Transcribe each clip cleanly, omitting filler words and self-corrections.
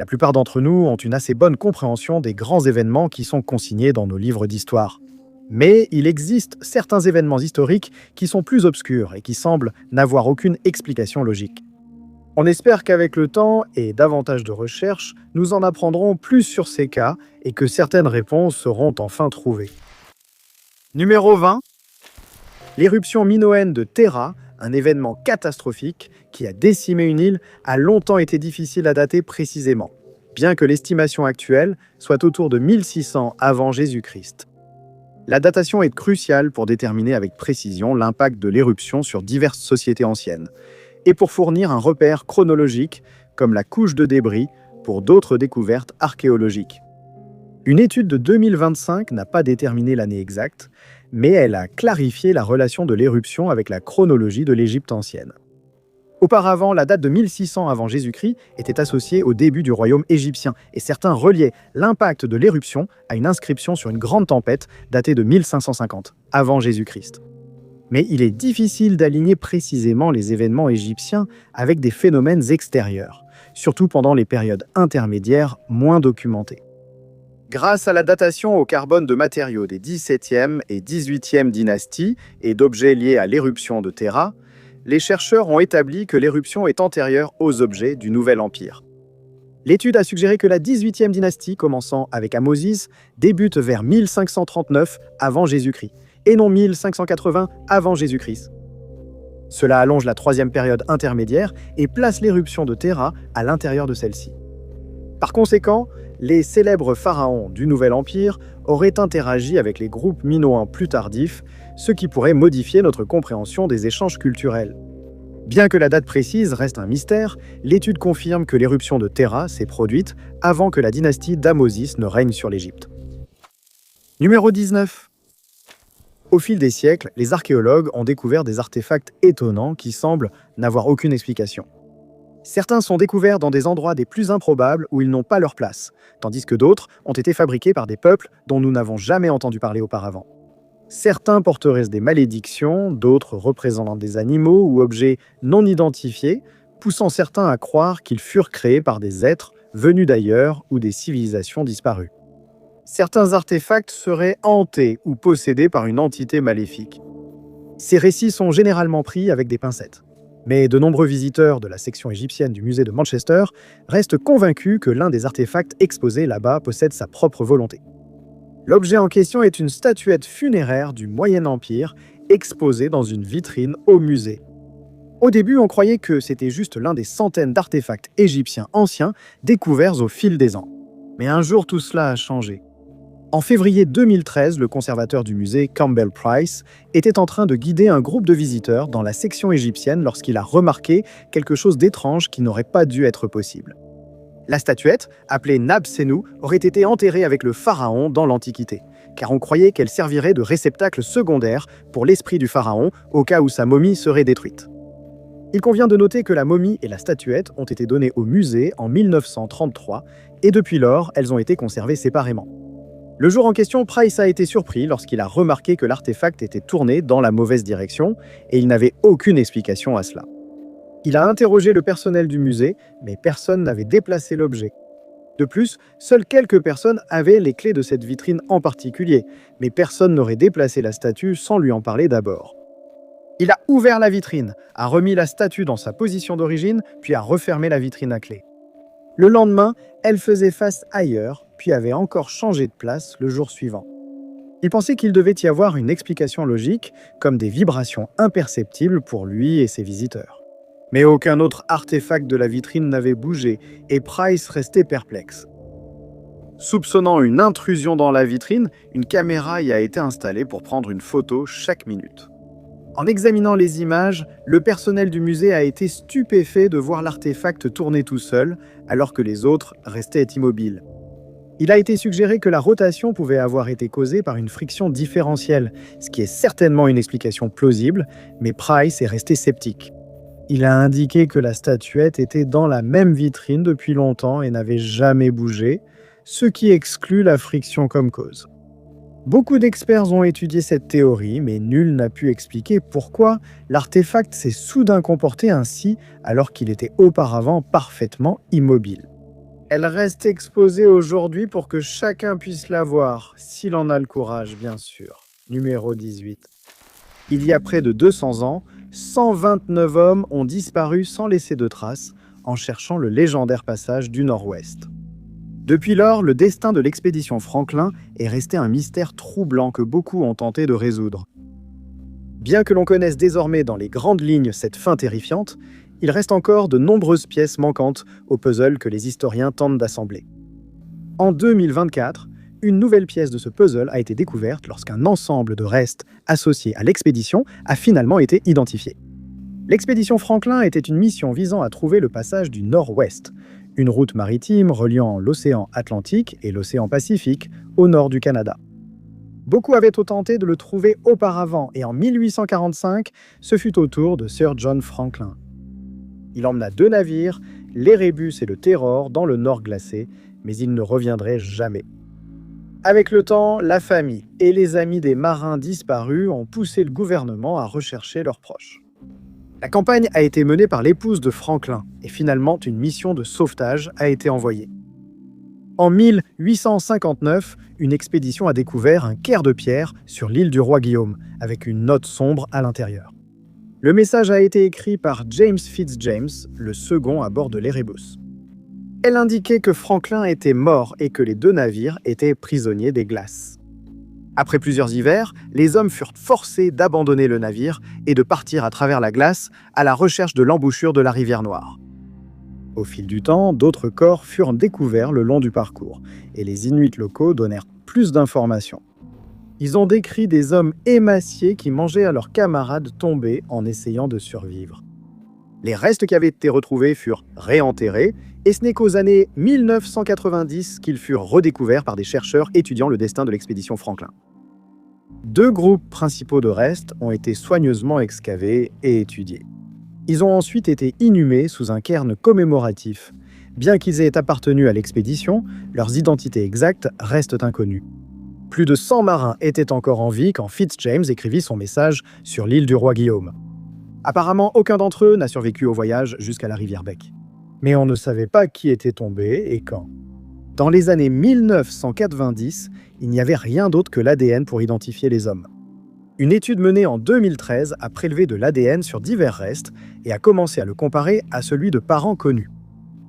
La plupart d'entre nous ont une assez bonne compréhension des grands événements qui sont consignés dans nos livres d'histoire. Mais il existe certains événements historiques qui sont plus obscurs et qui semblent n'avoir aucune explication logique. On espère qu'avec le temps et davantage de recherches, nous en apprendrons plus sur ces cas et que certaines réponses seront enfin trouvées. Numéro 20. L'éruption minoenne de Terra, un événement catastrophique qui a décimé une île, a longtemps été difficile à dater précisément, bien que l'estimation actuelle soit autour de 1600 avant Jésus-Christ. La datation est cruciale pour déterminer avec précision l'impact de l'éruption sur diverses sociétés anciennes, et pour fournir un repère chronologique, comme la couche de débris, pour d'autres découvertes archéologiques. Une étude de 2025 n'a pas déterminé l'année exacte, mais elle a clarifié la relation de l'éruption avec la chronologie de l'Égypte ancienne. Auparavant, la date de 1600 avant Jésus-Christ était associée au début du royaume égyptien, et certains reliaient l'impact de l'éruption à une inscription sur une grande tempête datée de 1550 avant Jésus-Christ. Mais il est difficile d'aligner précisément les événements égyptiens avec des phénomènes extérieurs, surtout pendant les périodes intermédiaires moins documentées. Grâce à la datation au carbone de matériaux des 17e et 18e dynasties et d'objets liés à l'éruption de Terra, les chercheurs ont établi que l'éruption est antérieure aux objets du Nouvel Empire. L'étude a suggéré que la 18e dynastie, commençant avec Ahmosis, débute vers 1539 avant Jésus-Christ, et non 1580 avant Jésus-Christ. Cela allonge la troisième période intermédiaire et place l'éruption de Terra à l'intérieur de celle-ci. Par conséquent, les célèbres pharaons du Nouvel Empire auraient interagi avec les groupes minoens plus tardifs, ce qui pourrait modifier notre compréhension des échanges culturels. Bien que la date précise reste un mystère, l'étude confirme que l'éruption de Terra s'est produite avant que la dynastie d'Ahmosis ne règne sur l'Égypte. Numéro 19. Au fil des siècles, les archéologues ont découvert des artefacts étonnants qui semblent n'avoir aucune explication. Certains sont découverts dans des endroits des plus improbables où ils n'ont pas leur place, tandis que d'autres ont été fabriqués par des peuples dont nous n'avons jamais entendu parler auparavant. Certains porteraient des malédictions, d'autres représentant des animaux ou objets non identifiés, poussant certains à croire qu'ils furent créés par des êtres venus d'ailleurs ou des civilisations disparues. Certains artefacts seraient hantés ou possédés par une entité maléfique. Ces récits sont généralement pris avec des pincettes. Mais de nombreux visiteurs de la section égyptienne du musée de Manchester restent convaincus que l'un des artefacts exposés là-bas possède sa propre volonté. L'objet en question est une statuette funéraire du Moyen Empire exposée dans une vitrine au musée. Au début, on croyait que c'était juste l'un des centaines d'artefacts égyptiens anciens découverts au fil des ans. Mais un jour, tout cela a changé. En février 2013, le conservateur du musée, Campbell Price, était en train de guider un groupe de visiteurs dans la section égyptienne lorsqu'il a remarqué quelque chose d'étrange qui n'aurait pas dû être possible. La statuette, appelée Nabsenu, aurait été enterrée avec le pharaon dans l'Antiquité, car on croyait qu'elle servirait de réceptacle secondaire pour l'esprit du pharaon au cas où sa momie serait détruite. Il convient de noter que la momie et la statuette ont été données au musée en 1933 et depuis lors, elles ont été conservées séparément. Le jour en question, Price a été surpris lorsqu'il a remarqué que l'artefact était tourné dans la mauvaise direction et il n'avait aucune explication à cela. Il a interrogé le personnel du musée, mais personne n'avait déplacé l'objet. De plus, seules quelques personnes avaient les clés de cette vitrine en particulier, mais personne n'aurait déplacé la statue sans lui en parler d'abord. Il a ouvert la vitrine, a remis la statue dans sa position d'origine, puis a refermé la vitrine à clé. Le lendemain, elle faisait face ailleurs, puis avait encore changé de place le jour suivant. Il pensait qu'il devait y avoir une explication logique, comme des vibrations imperceptibles pour lui et ses visiteurs. Mais aucun autre artefact de la vitrine n'avait bougé, et Price restait perplexe. Soupçonnant une intrusion dans la vitrine, une caméra y a été installée pour prendre une photo chaque minute. En examinant les images, le personnel du musée a été stupéfait de voir l'artefact tourner tout seul, alors que les autres restaient immobiles. Il a été suggéré que la rotation pouvait avoir été causée par une friction différentielle, ce qui est certainement une explication plausible, mais Price est resté sceptique. Il a indiqué que la statuette était dans la même vitrine depuis longtemps et n'avait jamais bougé, ce qui exclut la friction comme cause. Beaucoup d'experts ont étudié cette théorie, mais nul n'a pu expliquer pourquoi l'artefact s'est soudain comporté ainsi alors qu'il était auparavant parfaitement immobile. Elle reste exposée aujourd'hui pour que chacun puisse la voir, s'il en a le courage, bien sûr. Numéro 18. Il y a près de 200 ans, 129 hommes ont disparu sans laisser de traces en cherchant le légendaire passage du Nord-Ouest. Depuis lors, le destin de l'expédition Franklin est resté un mystère troublant que beaucoup ont tenté de résoudre. Bien que l'on connaisse désormais dans les grandes lignes cette fin terrifiante, il reste encore de nombreuses pièces manquantes au puzzle que les historiens tentent d'assembler. En 2024, une nouvelle pièce de ce puzzle a été découverte lorsqu'un ensemble de restes associés à l'expédition a finalement été identifié. L'expédition Franklin était une mission visant à trouver le passage du Nord-Ouest, une route maritime reliant l'océan Atlantique et l'océan Pacifique au nord du Canada. Beaucoup avaient tenté de le trouver auparavant et en 1845, ce fut au tour de Sir John Franklin. Il emmena 2 navires, l'Erebus et le Terror, dans le Nord glacé, mais il ne reviendrait jamais. Avec le temps, la famille et les amis des marins disparus ont poussé le gouvernement à rechercher leurs proches. La campagne a été menée par l'épouse de Franklin et finalement une mission de sauvetage a été envoyée. En 1859, une expédition a découvert un caire de pierre sur l'île du roi Guillaume, avec une note sombre à l'intérieur. Le message a été écrit par James Fitzjames, le second à bord de l'Erebus. Elle indiquait que Franklin était mort et que les 2 navires étaient prisonniers des glaces. Après plusieurs hivers, les hommes furent forcés d'abandonner le navire et de partir à travers la glace à la recherche de l'embouchure de la rivière Noire. Au fil du temps, d'autres corps furent découverts le long du parcours et les Inuits locaux donnèrent plus d'informations. Ils ont décrit des hommes émaciés qui mangeaient à leurs camarades tombés en essayant de survivre. Les restes qui avaient été retrouvés furent réenterrés et ce n'est qu'aux années 1990 qu'ils furent redécouverts par des chercheurs étudiant le destin de l'expédition Franklin. 2 groupes principaux de restes ont été soigneusement excavés et étudiés. Ils ont ensuite été inhumés sous un cairn commémoratif. Bien qu'ils aient appartenu à l'expédition, leurs identités exactes restent inconnues. Plus de 100 marins étaient encore en vie quand Fitzjames écrivit son message sur l'île du roi Guillaume. Apparemment, aucun d'entre eux n'a survécu au voyage jusqu'à la rivière Bec. Mais on ne savait pas qui était tombé et quand. Dans les années 1990, il n'y avait rien d'autre que l'ADN pour identifier les hommes. Une étude menée en 2013 a prélevé de l'ADN sur divers restes et a commencé à le comparer à celui de parents connus.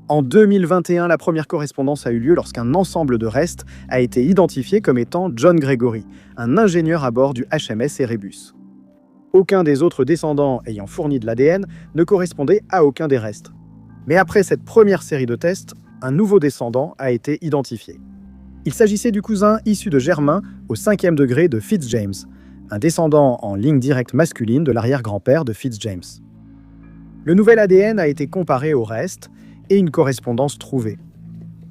En 2021, la première correspondance a eu lieu lorsqu'un ensemble de restes a été identifié comme étant John Gregory, un ingénieur à bord du HMS Erebus. Aucun des autres descendants ayant fourni de l'ADN ne correspondait à aucun des restes. Mais après cette première série de tests, un nouveau descendant a été identifié. Il s'agissait du cousin issu de germain au 5e degré de Fitzjames, un descendant en ligne directe masculine de l'arrière-grand-père de Fitzjames. Le nouvel ADN a été comparé au reste et une correspondance trouvée.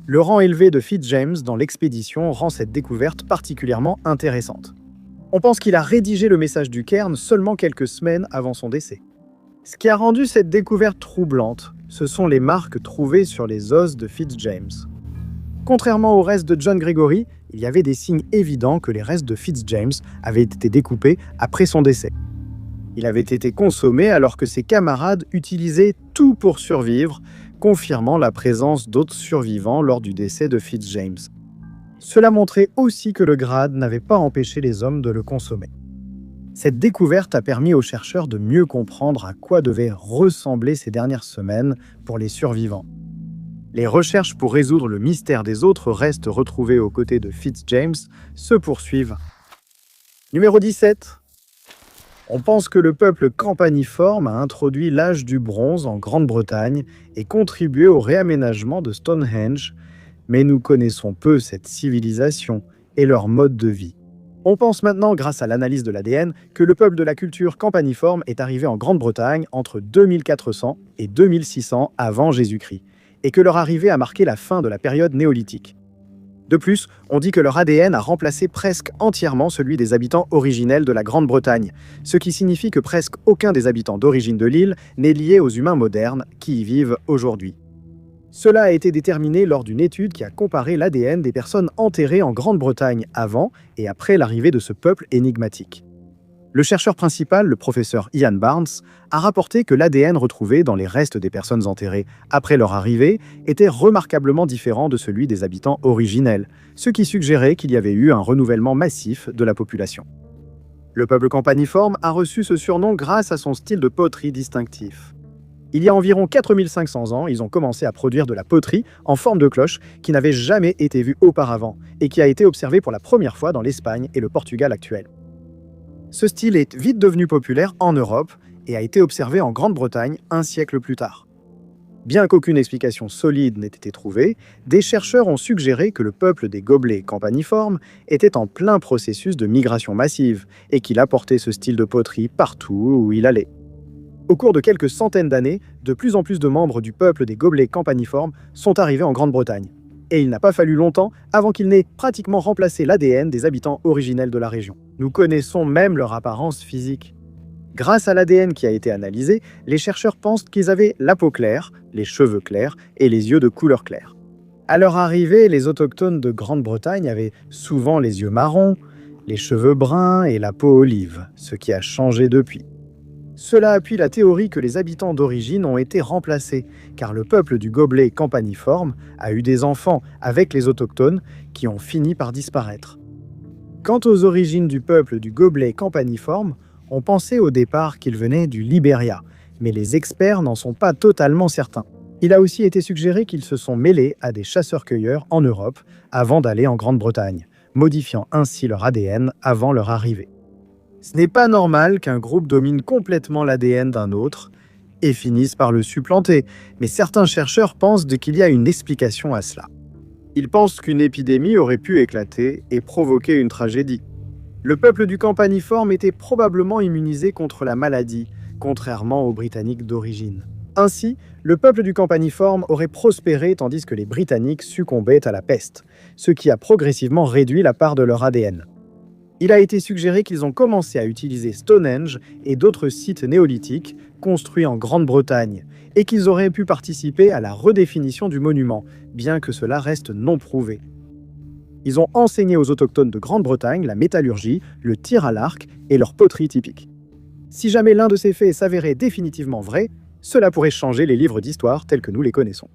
Le rang élevé de Fitzjames dans l'expédition rend cette découverte particulièrement intéressante. On pense qu'il a rédigé le message du cairn seulement quelques semaines avant son décès. Ce qui a rendu cette découverte troublante, ce sont les marques trouvées sur les os de Fitzjames. Contrairement au reste de John Gregory, il y avait des signes évidents que les restes de Fitzjames avaient été découpés après son décès. Il avait été consommé alors que ses camarades utilisaient tout pour survivre, confirmant la présence d'autres survivants lors du décès de Fitzjames. Cela montrait aussi que le grade n'avait pas empêché les hommes de le consommer. Cette découverte a permis aux chercheurs de mieux comprendre à quoi devaient ressembler ces dernières semaines pour les survivants. Les recherches pour résoudre le mystère des autres restes retrouvés aux côtés de Fitzjames se poursuivent. Numéro 17. On pense que le peuple campaniforme a introduit l'âge du bronze en Grande-Bretagne et contribué au réaménagement de Stonehenge, mais nous connaissons peu cette civilisation et leur mode de vie. On pense maintenant, grâce à l'analyse de l'ADN, que le peuple de la culture campaniforme est arrivé en Grande-Bretagne entre 2400 et 2600 avant Jésus-Christ, et que leur arrivée a marqué la fin de la période néolithique. De plus, on dit que leur ADN a remplacé presque entièrement celui des habitants originels de la Grande-Bretagne, ce qui signifie que presque aucun des habitants d'origine de l'île n'est lié aux humains modernes qui y vivent aujourd'hui. Cela a été déterminé lors d'une étude qui a comparé l'ADN des personnes enterrées en Grande-Bretagne avant et après l'arrivée de ce peuple énigmatique. Le chercheur principal, le professeur Ian Barnes, a rapporté que l'ADN retrouvé dans les restes des personnes enterrées après leur arrivée était remarquablement différent de celui des habitants originels, ce qui suggérait qu'il y avait eu un renouvellement massif de la population. Le peuple campaniforme a reçu ce surnom grâce à son style de poterie distinctif. Il y a environ 4500 ans, ils ont commencé à produire de la poterie en forme de cloche qui n'avait jamais été vue auparavant et qui a été observée pour la première fois dans l'Espagne et le Portugal actuel. Ce style est vite devenu populaire en Europe et a été observé en Grande-Bretagne un siècle plus tard. Bien qu'aucune explication solide n'ait été trouvée, des chercheurs ont suggéré que le peuple des gobelets campaniformes était en plein processus de migration massive et qu'il apportait ce style de poterie partout où il allait. Au cours de quelques centaines d'années, de plus en plus de membres du peuple des gobelets campaniformes sont arrivés en Grande-Bretagne. Et il n'a pas fallu longtemps avant qu'ils n'aient pratiquement remplacé l'ADN des habitants originels de la région. Nous connaissons même leur apparence physique. Grâce à l'ADN qui a été analysé, les chercheurs pensent qu'ils avaient la peau claire, les cheveux clairs et les yeux de couleur claire. À leur arrivée, les autochtones de Grande-Bretagne avaient souvent les yeux marrons, les cheveux bruns et la peau olive, ce qui a changé depuis. Cela appuie la théorie que les habitants d'origine ont été remplacés, car le peuple du gobelet campaniforme a eu des enfants avec les autochtones qui ont fini par disparaître. Quant aux origines du peuple du gobelet campaniforme, on pensait au départ qu'il venait du Libéria, mais les experts n'en sont pas totalement certains. Il a aussi été suggéré qu'ils se sont mêlés à des chasseurs-cueilleurs en Europe avant d'aller en Grande-Bretagne, modifiant ainsi leur ADN avant leur arrivée. Ce n'est pas normal qu'un groupe domine complètement l'ADN d'un autre et finisse par le supplanter, mais certains chercheurs pensent qu'il y a une explication à cela. Ils pensent qu'une épidémie aurait pu éclater et provoquer une tragédie. Le peuple du campaniforme était probablement immunisé contre la maladie, contrairement aux Britanniques d'origine. Ainsi, le peuple du campaniforme aurait prospéré tandis que les Britanniques succombaient à la peste, ce qui a progressivement réduit la part de leur ADN. Il a été suggéré qu'ils ont commencé à utiliser Stonehenge et d'autres sites néolithiques construits en Grande-Bretagne et qu'ils auraient pu participer à la redéfinition du monument, bien que cela reste non prouvé. Ils ont enseigné aux autochtones de Grande-Bretagne la métallurgie, le tir à l'arc et leur poterie typique. Si jamais l'un de ces faits s'avérait définitivement vrai, cela pourrait changer les livres d'histoire tels que nous les connaissons.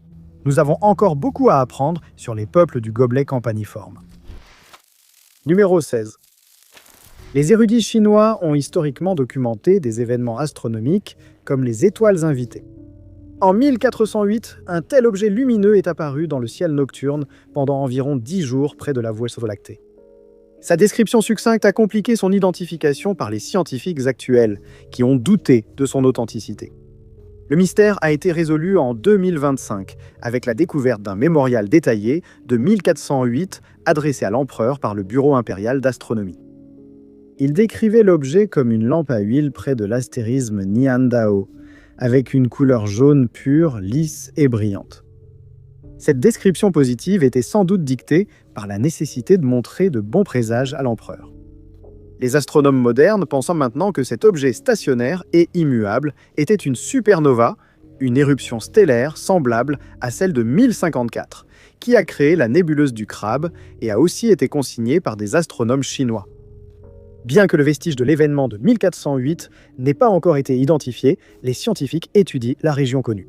Nous avons encore beaucoup à apprendre sur les peuples du gobelet campaniforme. Numéro 16. Les érudits chinois ont historiquement documenté des événements astronomiques comme les étoiles invitées. En 1408, un tel objet lumineux est apparu dans le ciel nocturne pendant environ 10 jours près de la Voie lactée. Sa description succincte a compliqué son identification par les scientifiques actuels, qui ont douté de son authenticité. Le mystère a été résolu en 2025, avec la découverte d'un mémorial détaillé de 1408 adressé à l'empereur par le Bureau impérial d'astronomie. Il décrivait l'objet comme une lampe à huile près de l'astérisme Niandao, avec une couleur jaune pure, lisse et brillante. Cette description positive était sans doute dictée par la nécessité de montrer de bons présages à l'empereur. Les astronomes modernes pensant maintenant que cet objet stationnaire et immuable était une supernova, une éruption stellaire semblable à celle de 1054, qui a créé la nébuleuse du Crabe et a aussi été consignée par des astronomes chinois. Bien que le vestige de l'événement de 1408 n'ait pas encore été identifié, les scientifiques étudient la région connue.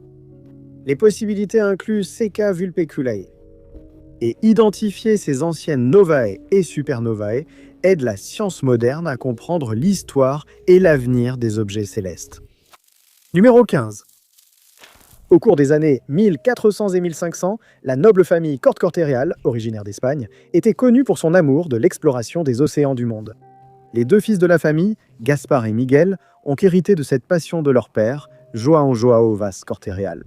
Les possibilités incluent Sekka Vulpeculae. Et identifier ces anciennes novae et supernovae aide la science moderne à comprendre l'histoire et l'avenir des objets célestes. Numéro 15. Au cours des années 1400 et 1500, la noble famille Corte-Cortereal, originaire d'Espagne, était connue pour son amour de l'exploration des océans du monde. Les deux fils de la famille, Gaspar et Miguel, ont hérité de cette passion de leur père, João João Vaz Cortereal.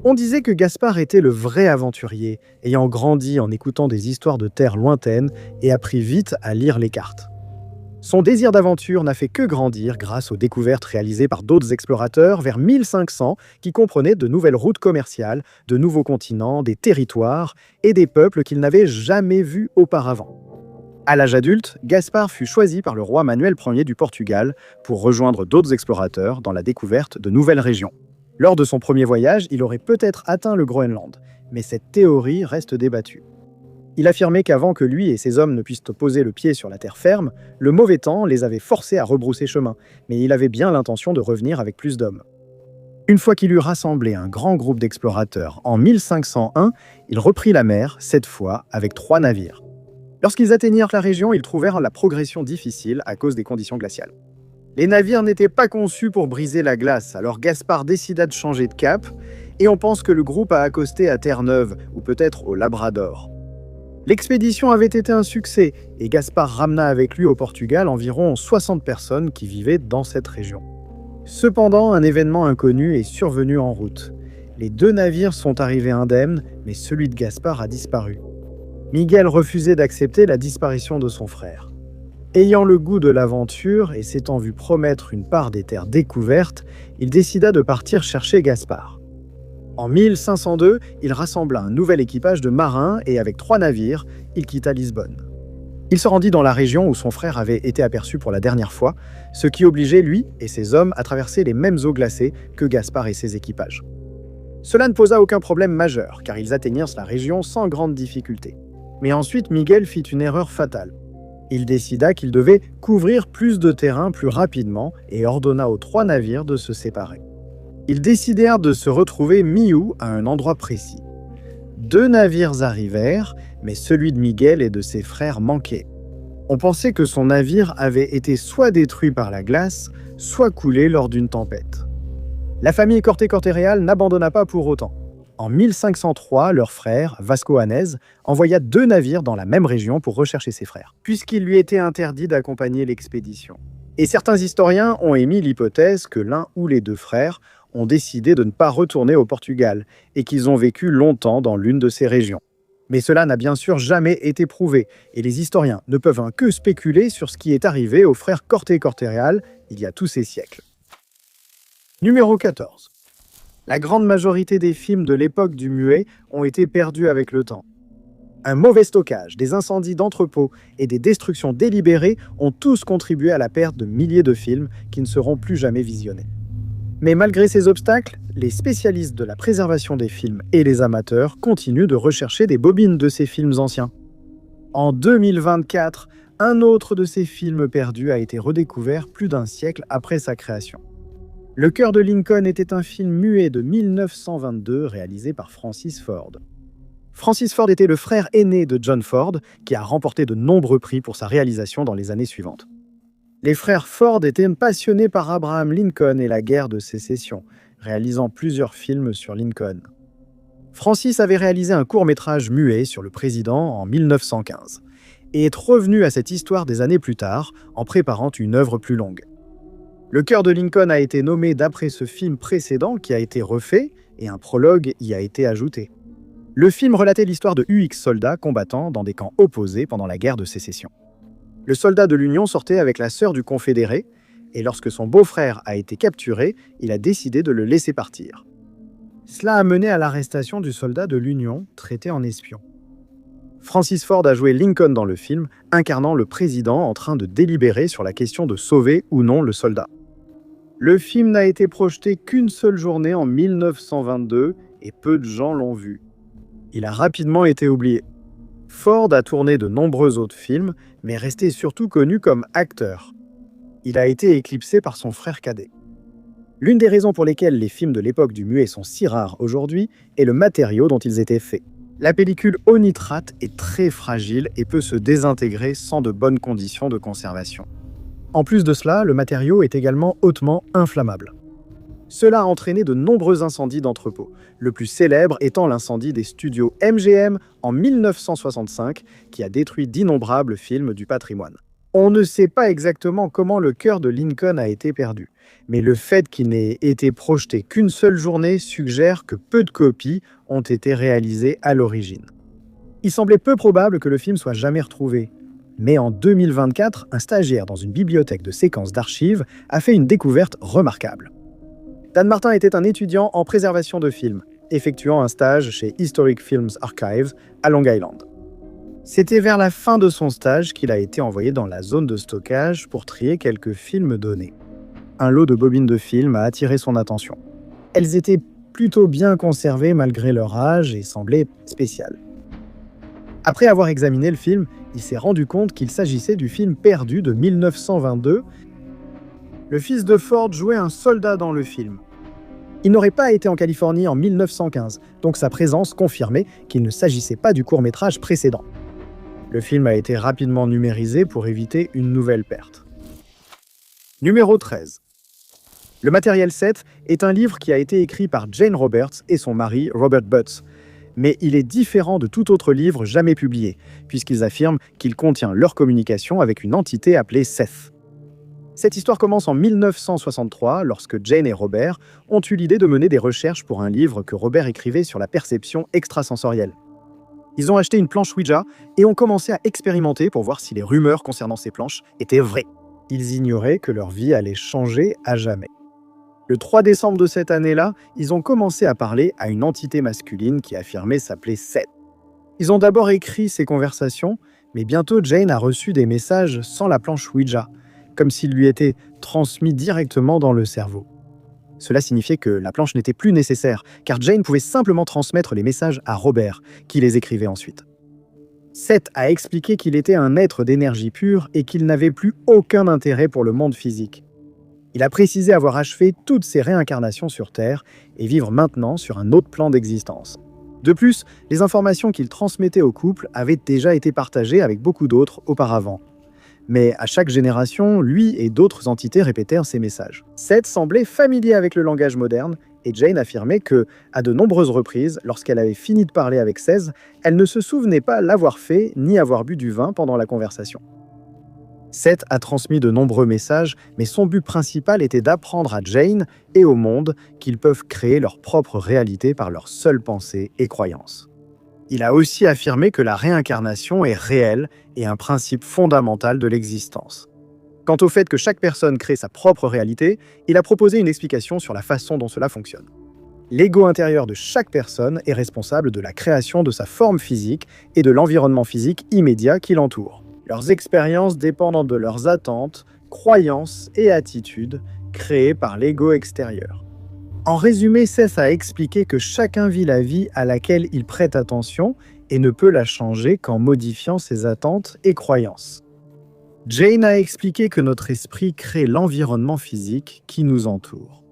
On disait que Gaspar était le vrai aventurier, ayant grandi en écoutant des histoires de terres lointaines et appris vite à lire les cartes. Son désir d'aventure n'a fait que grandir grâce aux découvertes réalisées par d'autres explorateurs vers 1500 qui comprenaient de nouvelles routes commerciales, de nouveaux continents, des territoires et des peuples qu'il n'avait jamais vus auparavant. À l'âge adulte, Gaspar fut choisi par le roi Manuel Ier du Portugal pour rejoindre d'autres explorateurs dans la découverte de nouvelles régions. Lors de son premier voyage, il aurait peut-être atteint le Groenland, mais cette théorie reste débattue. Il affirmait qu'avant que lui et ses hommes ne puissent poser le pied sur la terre ferme, le mauvais temps les avait forcés à rebrousser chemin, mais il avait bien l'intention de revenir avec plus d'hommes. Une fois qu'il eut rassemblé un grand groupe d'explorateurs en 1501, il reprit la mer, cette fois avec 3 navires. Lorsqu'ils atteignirent la région, ils trouvèrent la progression difficile à cause des conditions glaciales. Les navires n'étaient pas conçus pour briser la glace, alors Gaspard décida de changer de cap, et on pense que le groupe a accosté à Terre-Neuve, ou peut-être au Labrador. L'expédition avait été un succès, et Gaspard ramena avec lui au Portugal environ 60 personnes qui vivaient dans cette région. Cependant, un événement inconnu est survenu en route. Les 2 navires sont arrivés indemnes, mais celui de Gaspard a disparu. Miguel refusait d'accepter la disparition de son frère. Ayant le goût de l'aventure et s'étant vu promettre une part des terres découvertes, il décida de partir chercher Gaspard. En 1502, il rassembla un nouvel équipage de marins et avec 3 navires, il quitta Lisbonne. Il se rendit dans la région où son frère avait été aperçu pour la dernière fois, ce qui obligeait lui et ses hommes à traverser les mêmes eaux glacées que Gaspard et ses équipages. Cela ne posa aucun problème majeur, car ils atteignirent la région sans grande difficulté. Mais ensuite, Miguel fit une erreur fatale. Il décida qu'il devait couvrir plus de terrain plus rapidement et ordonna aux 3 navires de se séparer. Ils décidèrent de se retrouver mi-août à un endroit précis. 2 navires arrivèrent, mais celui de Miguel et de ses frères manquait. On pensait que son navire avait été soit détruit par la glace, soit coulé lors d'une tempête. La famille Corté-Cortereal n'abandonna pas pour autant. En 1503, leur frère, Vasco Hanez, envoya 2 navires dans la même région pour rechercher ses frères, puisqu'il lui était interdit d'accompagner l'expédition. Et certains historiens ont émis l'hypothèse que l'un ou les 2 frères ont décidé de ne pas retourner au Portugal et qu'ils ont vécu longtemps dans l'une de ces régions. Mais cela n'a bien sûr jamais été prouvé, et les historiens ne peuvent que spéculer sur ce qui est arrivé aux frères Corté-Cortereal il y a tous ces siècles. Numéro 14. La grande majorité des films de l'époque du muet ont été perdus avec le temps. Un mauvais stockage, des incendies d'entrepôts et des destructions délibérées ont tous contribué à la perte de milliers de films qui ne seront plus jamais visionnés. Mais malgré ces obstacles, les spécialistes de la préservation des films et les amateurs continuent de rechercher des bobines de ces films anciens. En 2024, un autre de ces films perdus a été redécouvert plus d'un siècle après sa création. Le cœur de Lincoln était un film muet de 1922 réalisé par Francis Ford. Francis Ford était le frère aîné de John Ford, qui a remporté de nombreux prix pour sa réalisation dans les années suivantes. Les frères Ford étaient passionnés par Abraham Lincoln et la guerre de sécession, réalisant plusieurs films sur Lincoln. Francis avait réalisé un court-métrage muet sur le président en 1915, et est revenu à cette histoire des années plus tard en préparant une œuvre plus longue. Le cœur de Lincoln a été nommé d'après ce film précédent qui a été refait, et un prologue y a été ajouté. Le film relatait l'histoire de UX soldats combattant dans des camps opposés pendant la guerre de sécession. Le soldat de l'Union sortait avec la sœur du confédéré, et lorsque son beau-frère a été capturé, il a décidé de le laisser partir. Cela a mené à l'arrestation du soldat de l'Union, traité en espion. Francis Ford a joué Lincoln dans le film, incarnant le président en train de délibérer sur la question de sauver ou non le soldat. Le film n'a été projeté qu'une seule journée en 1922, et peu de gens l'ont vu. Il a rapidement été oublié. Ford a tourné de nombreux autres films, mais resté surtout connu comme acteur. Il a été éclipsé par son frère cadet. L'une des raisons pour lesquelles les films de l'époque du muet sont si rares aujourd'hui est le matériau dont ils étaient faits. La pellicule au nitrate est très fragile et peut se désintégrer sans de bonnes conditions de conservation. En plus de cela, le matériau est également hautement inflammable. Cela a entraîné de nombreux incendies d'entrepôts, le plus célèbre étant l'incendie des studios MGM en 1965 qui a détruit d'innombrables films du patrimoine. On ne sait pas exactement comment le cœur de Lincoln a été perdu, mais le fait qu'il n'ait été projeté qu'une seule journée suggère que peu de copies ont été réalisées à l'origine. Il semblait peu probable que le film soit jamais retrouvé. Mais en 2024, un stagiaire dans une bibliothèque de séquences d'archives a fait une découverte remarquable. Dan Martin était un étudiant en préservation de films, effectuant un stage chez Historic Films Archives à Long Island. C'était vers la fin de son stage qu'il a été envoyé dans la zone de stockage pour trier quelques films donnés. Un lot de bobines de films a attiré son attention. Elles étaient plutôt bien conservées malgré leur âge et semblaient spéciales. Après avoir examiné le film, il s'est rendu compte qu'il s'agissait du film perdu de 1922. Le fils de Ford jouait un soldat dans le film. Il n'aurait pas été en Californie en 1915, donc sa présence confirmait qu'il ne s'agissait pas du court-métrage précédent. Le film a été rapidement numérisé pour éviter une nouvelle perte. Numéro 13. Le Matériel 7 est un livre qui a été écrit par Jane Roberts et son mari Robert Butts. Mais il est différent de tout autre livre jamais publié, puisqu'ils affirment qu'il contient leur communication avec une entité appelée Seth. Cette histoire commence en 1963, lorsque Jane et Robert ont eu l'idée de mener des recherches pour un livre que Robert écrivait sur la perception extrasensorielle. Ils ont acheté une planche Ouija et ont commencé à expérimenter pour voir si les rumeurs concernant ces planches étaient vraies. Ils ignoraient que leur vie allait changer à jamais. Le 3 décembre de cette année-là, ils ont commencé à parler à une entité masculine qui affirmait s'appeler Seth. Ils ont d'abord écrit ces conversations, mais bientôt Jane a reçu des messages sans la planche Ouija, comme s'ils lui étaient transmis directement dans le cerveau. Cela signifiait que la planche n'était plus nécessaire, car Jane pouvait simplement transmettre les messages à Robert, qui les écrivait ensuite. Seth a expliqué qu'il était un être d'énergie pure et qu'il n'avait plus aucun intérêt pour le monde physique. Il a précisé avoir achevé toutes ses réincarnations sur Terre et vivre maintenant sur un autre plan d'existence. De plus, les informations qu'il transmettait au couple avaient déjà été partagées avec beaucoup d'autres auparavant. Mais à chaque génération, lui et d'autres entités répétèrent ces messages. Seth semblait familier avec le langage moderne, et Jane affirmait que, à de nombreuses reprises, lorsqu'elle avait fini de parler avec Seth, elle ne se souvenait pas l'avoir fait ni avoir bu du vin pendant la conversation. Seth a transmis de nombreux messages, mais son but principal était d'apprendre à Jane et au monde qu'ils peuvent créer leur propre réalité par leurs seules pensées et croyances. Il a aussi affirmé que la réincarnation est réelle et un principe fondamental de l'existence. Quant au fait que chaque personne crée sa propre réalité, il a proposé une explication sur la façon dont cela fonctionne. L'ego intérieur de chaque personne est responsable de la création de sa forme physique et de l'environnement physique immédiat qui l'entoure. Leurs expériences dépendent de leurs attentes, croyances et attitudes créées par l'ego extérieur. En résumé, Seth a expliqué que chacun vit la vie à laquelle il prête attention et ne peut la changer qu'en modifiant ses attentes et croyances. Jane a expliqué que notre esprit crée l'environnement physique qui nous entoure.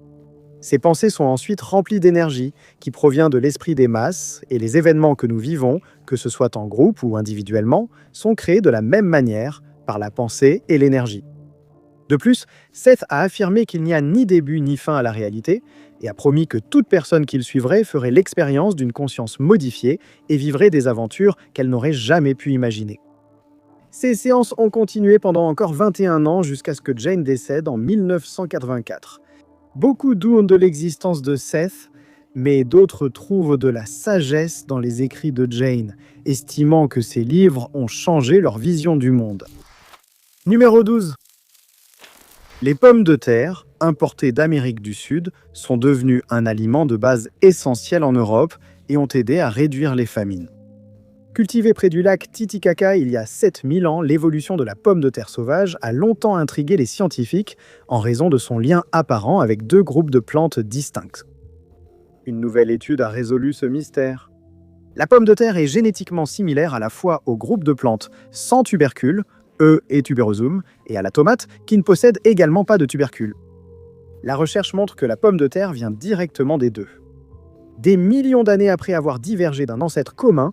Ces pensées sont ensuite remplies d'énergie qui provient de l'esprit des masses et les événements que nous vivons, que ce soit en groupe ou individuellement, sont créés de la même manière par la pensée et l'énergie. De plus, Seth a affirmé qu'il n'y a ni début ni fin à la réalité et a promis que toute personne qu'il suivrait ferait l'expérience d'une conscience modifiée et vivrait des aventures qu'elle n'aurait jamais pu imaginer. Ces séances ont continué pendant encore 21 ans jusqu'à ce que Jane décède en 1984. Beaucoup doutent de l'existence de Seth, mais d'autres trouvent de la sagesse dans les écrits de Jane, estimant que ses livres ont changé leur vision du monde. Numéro 12. Les pommes de terre, importées d'Amérique du Sud, sont devenues un aliment de base essentiel en Europe et ont aidé à réduire les famines. Cultivée près du lac Titicaca il y a 7000 ans, l'évolution de la pomme de terre sauvage a longtemps intrigué les scientifiques en raison de son lien apparent avec deux groupes de plantes distinctes. Une nouvelle étude a résolu ce mystère. La pomme de terre est génétiquement similaire à la fois au groupe de plantes sans tubercules, et tuberosum, et à la tomate, qui ne possède également pas de tubercules. La recherche montre que la pomme de terre vient directement des deux. Des millions d'années après avoir divergé d'un ancêtre commun,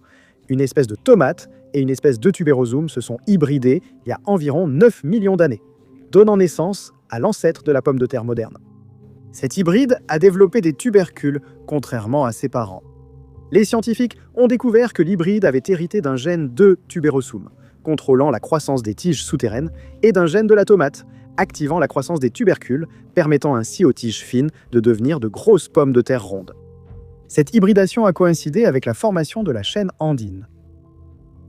une espèce de tomate et une espèce de tuberosum se sont hybridés il y a environ 9 millions d'années, donnant naissance à l'ancêtre de la pomme de terre moderne. Cet hybride a développé des tubercules, contrairement à ses parents. Les scientifiques ont découvert que l'hybride avait hérité d'un gène de tuberosum, contrôlant la croissance des tiges souterraines, et d'un gène de la tomate, activant la croissance des tubercules, permettant ainsi aux tiges fines de devenir de grosses pommes de terre rondes. Cette hybridation a coïncidé avec la formation de la chaîne andine.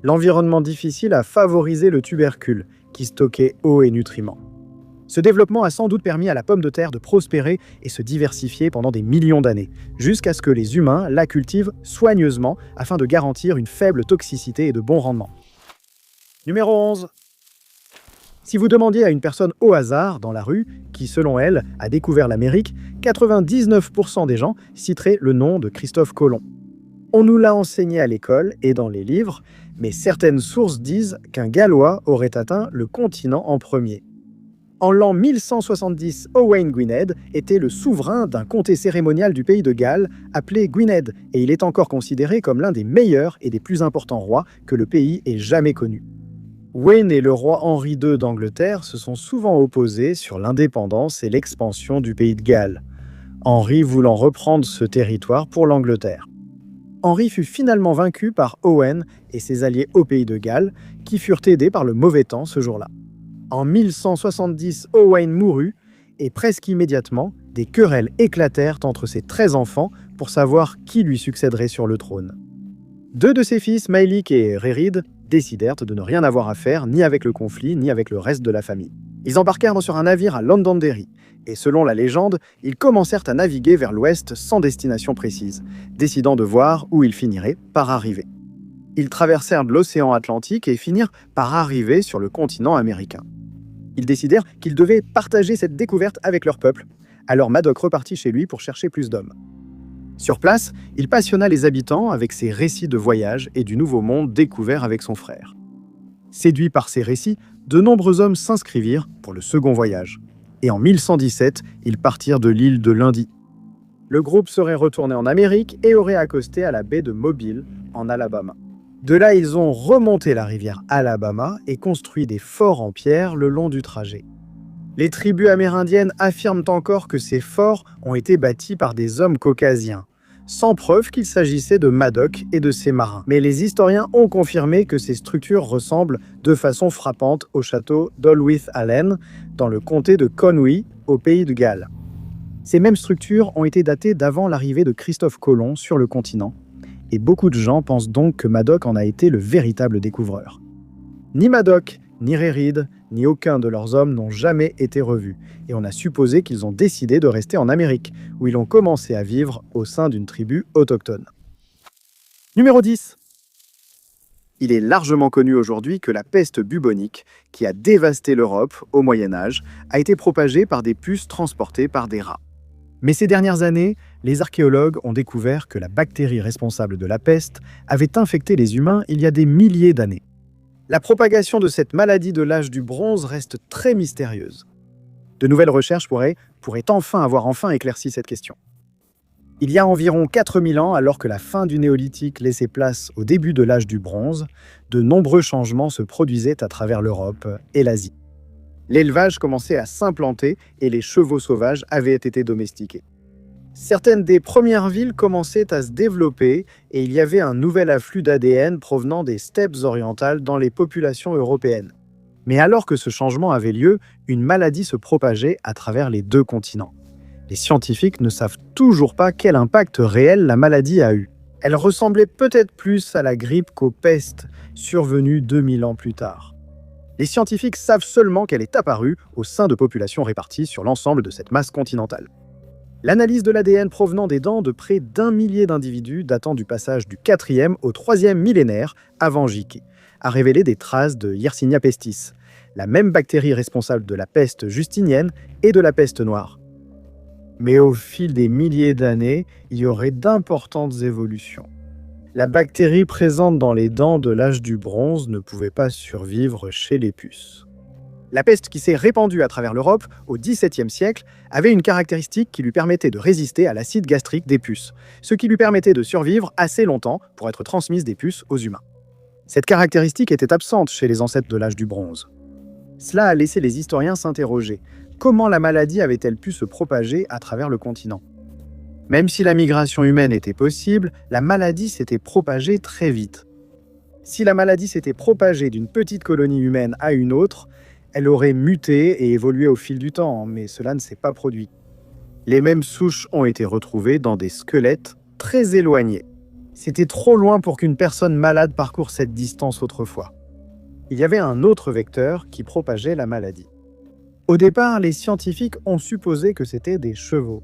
L'environnement difficile a favorisé le tubercule, qui stockait eau et nutriments. Ce développement a sans doute permis à la pomme de terre de prospérer et se diversifier pendant des millions d'années, jusqu'à ce que les humains la cultivent soigneusement afin de garantir une faible toxicité et de bons rendements. Numéro 11. Si vous demandiez à une personne au hasard, dans la rue, qui selon elle a découvert l'Amérique, 99% des gens citeraient le nom de Christophe Colomb. On nous l'a enseigné à l'école et dans les livres, mais certaines sources disent qu'un Gallois aurait atteint le continent en premier. En l'an 1170, Owain Gwynedd était le souverain d'un comté cérémonial du pays de Galles appelé Gwynedd, et il est encore considéré comme l'un des meilleurs et des plus importants rois que le pays ait jamais connus. Owain et le roi Henri II d'Angleterre se sont souvent opposés sur l'indépendance et l'expansion du pays de Galles, Henri voulant reprendre ce territoire pour l'Angleterre. Henri fut finalement vaincu par Owain et ses alliés au pays de Galles, qui furent aidés par le mauvais temps ce jour-là. En 1170, Owain mourut, et presque immédiatement, des querelles éclatèrent entre ses 13 enfants pour savoir qui lui succéderait sur le trône. Deux de ses fils, Maelych et Rérid, décidèrent de ne rien avoir à faire ni avec le conflit ni avec le reste de la famille. Ils embarquèrent sur un navire à Londonderry, et selon la légende, ils commencèrent à naviguer vers l'ouest sans destination précise, décidant de voir où ils finiraient par arriver. Ils traversèrent l'océan Atlantique et finirent par arriver sur le continent américain. Ils décidèrent qu'ils devaient partager cette découverte avec leur peuple, alors Madoc repartit chez lui pour chercher plus d'hommes. Sur place, il passionna les habitants avec ses récits de voyage et du nouveau monde découvert avec son frère. Séduits par ces récits, de nombreux hommes s'inscrivirent pour le second voyage. Et en 1117, ils partirent de l'île de Lundy. Le groupe serait retourné en Amérique et aurait accosté à la baie de Mobile, en Alabama. De là, ils ont remonté la rivière Alabama et construit des forts en pierre le long du trajet. Les tribus amérindiennes affirment encore que ces forts ont été bâtis par des hommes caucasiens, sans preuve qu'il s'agissait de Madoc et de ses marins. Mais les historiens ont confirmé que ces structures ressemblent de façon frappante au château d'Olwyth Allen, dans le comté de Conwy, au pays de Galles. Ces mêmes structures ont été datées d'avant l'arrivée de Christophe Colomb sur le continent, et beaucoup de gens pensent donc que Madoc en a été le véritable découvreur. Ni Madoc, ni Rérid, ni aucun de leurs hommes n'ont jamais été revus, et on a supposé qu'ils ont décidé de rester en Amérique, où ils ont commencé à vivre au sein d'une tribu autochtone. Numéro 10. Il est largement connu aujourd'hui que la peste bubonique, qui a dévasté l'Europe au Moyen-Âge, a été propagée par des puces transportées par des rats. Mais ces dernières années, les archéologues ont découvert que la bactérie responsable de la peste avait infecté les humains il y a des milliers d'années. La propagation de cette maladie de l'âge du bronze reste très mystérieuse. De nouvelles recherches pourraient avoir éclairci cette question. Il y a environ 4000 ans, alors que la fin du néolithique laissait place au début de l'âge du bronze, de nombreux changements se produisaient à travers l'Europe et l'Asie. L'élevage commençait à s'implanter et les chevaux sauvages avaient été domestiqués. Certaines des premières villes commençaient à se développer et il y avait un nouvel afflux d'ADN provenant des steppes orientales dans les populations européennes. Mais alors que ce changement avait lieu, une maladie se propageait à travers les deux continents. Les scientifiques ne savent toujours pas quel impact réel la maladie a eu. Elle ressemblait peut-être plus à la grippe qu'aux pestes, survenues 2000 ans plus tard. Les scientifiques savent seulement qu'elle est apparue au sein de populations réparties sur l'ensemble de cette masse continentale. L'analyse de l'ADN provenant des dents de près d'1 millier d'individus datant du passage du 4e au 3e millénaire avant JK a révélé des traces de Yersinia pestis, la même bactérie responsable de la peste justinienne et de la peste noire. Mais au fil des milliers d'années, il y aurait d'importantes évolutions. La bactérie présente dans les dents de l'âge du bronze ne pouvait pas survivre chez les puces. La peste qui s'est répandue à travers l'Europe au XVIIe siècle avait une caractéristique qui lui permettait de résister à l'acide gastrique des puces, ce qui lui permettait de survivre assez longtemps pour être transmise des puces aux humains. Cette caractéristique était absente chez les ancêtres de l'âge du bronze. Cela a laissé les historiens s'interroger. Comment la maladie avait-elle pu se propager à travers le continent ? Même si la migration humaine était possible, la maladie s'était propagée très vite. Si la maladie s'était propagée d'une petite colonie humaine à une autre, elle aurait muté et évolué au fil du temps, mais cela ne s'est pas produit. Les mêmes souches ont été retrouvées dans des squelettes très éloignés. C'était trop loin pour qu'une personne malade parcourt cette distance autrefois. Il y avait un autre vecteur qui propageait la maladie. Au départ, les scientifiques ont supposé que c'était des chevaux.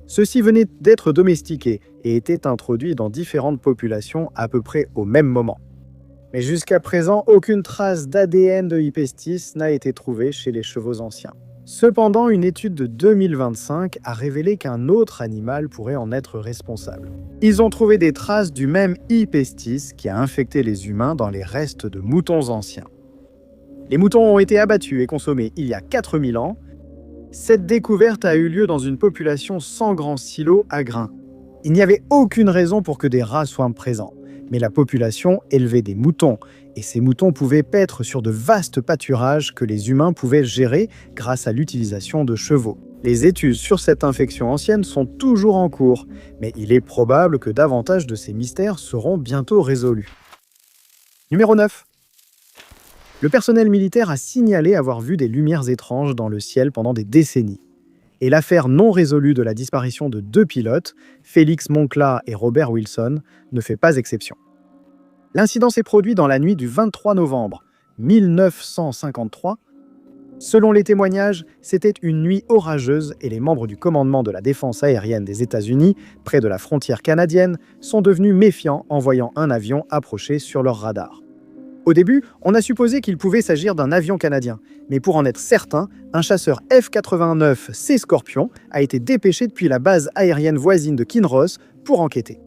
Ceux-ci venaient d'être domestiqués et étaient introduits dans différentes populations à peu près au même moment. Mais jusqu'à présent, aucune trace d'ADN de E. pestis n'a été trouvée chez les chevaux anciens. Cependant, une étude de 2025 a révélé qu'un autre animal pourrait en être responsable. Ils ont trouvé des traces du même E. pestis qui a infecté les humains dans les restes de moutons anciens. Les moutons ont été abattus et consommés il y a 4000 ans. Cette découverte a eu lieu dans une population sans grands silos à grains. Il n'y avait aucune raison pour que des rats soient présents, mais la population élevait des moutons, et ces moutons pouvaient paître sur de vastes pâturages que les humains pouvaient gérer grâce à l'utilisation de chevaux. Les études sur cette infection ancienne sont toujours en cours, mais il est probable que davantage de ces mystères seront bientôt résolus. Numéro 9. Le personnel militaire a signalé avoir vu des lumières étranges dans le ciel pendant des décennies. Et l'affaire non résolue de la disparition de 2 pilotes, Félix Moncla et Robert Wilson, ne fait pas exception. L'incident s'est produit dans la nuit du 23 novembre 1953. Selon les témoignages, c'était une nuit orageuse et les membres du commandement de la défense aérienne des États-Unis, près de la frontière canadienne, sont devenus méfiants en voyant un avion approcher sur leur radar. Au début, on a supposé qu'il pouvait s'agir d'un avion canadien, mais pour en être certain, un chasseur F-89C Scorpion a été dépêché depuis la base aérienne voisine de Kinross pour enquêter.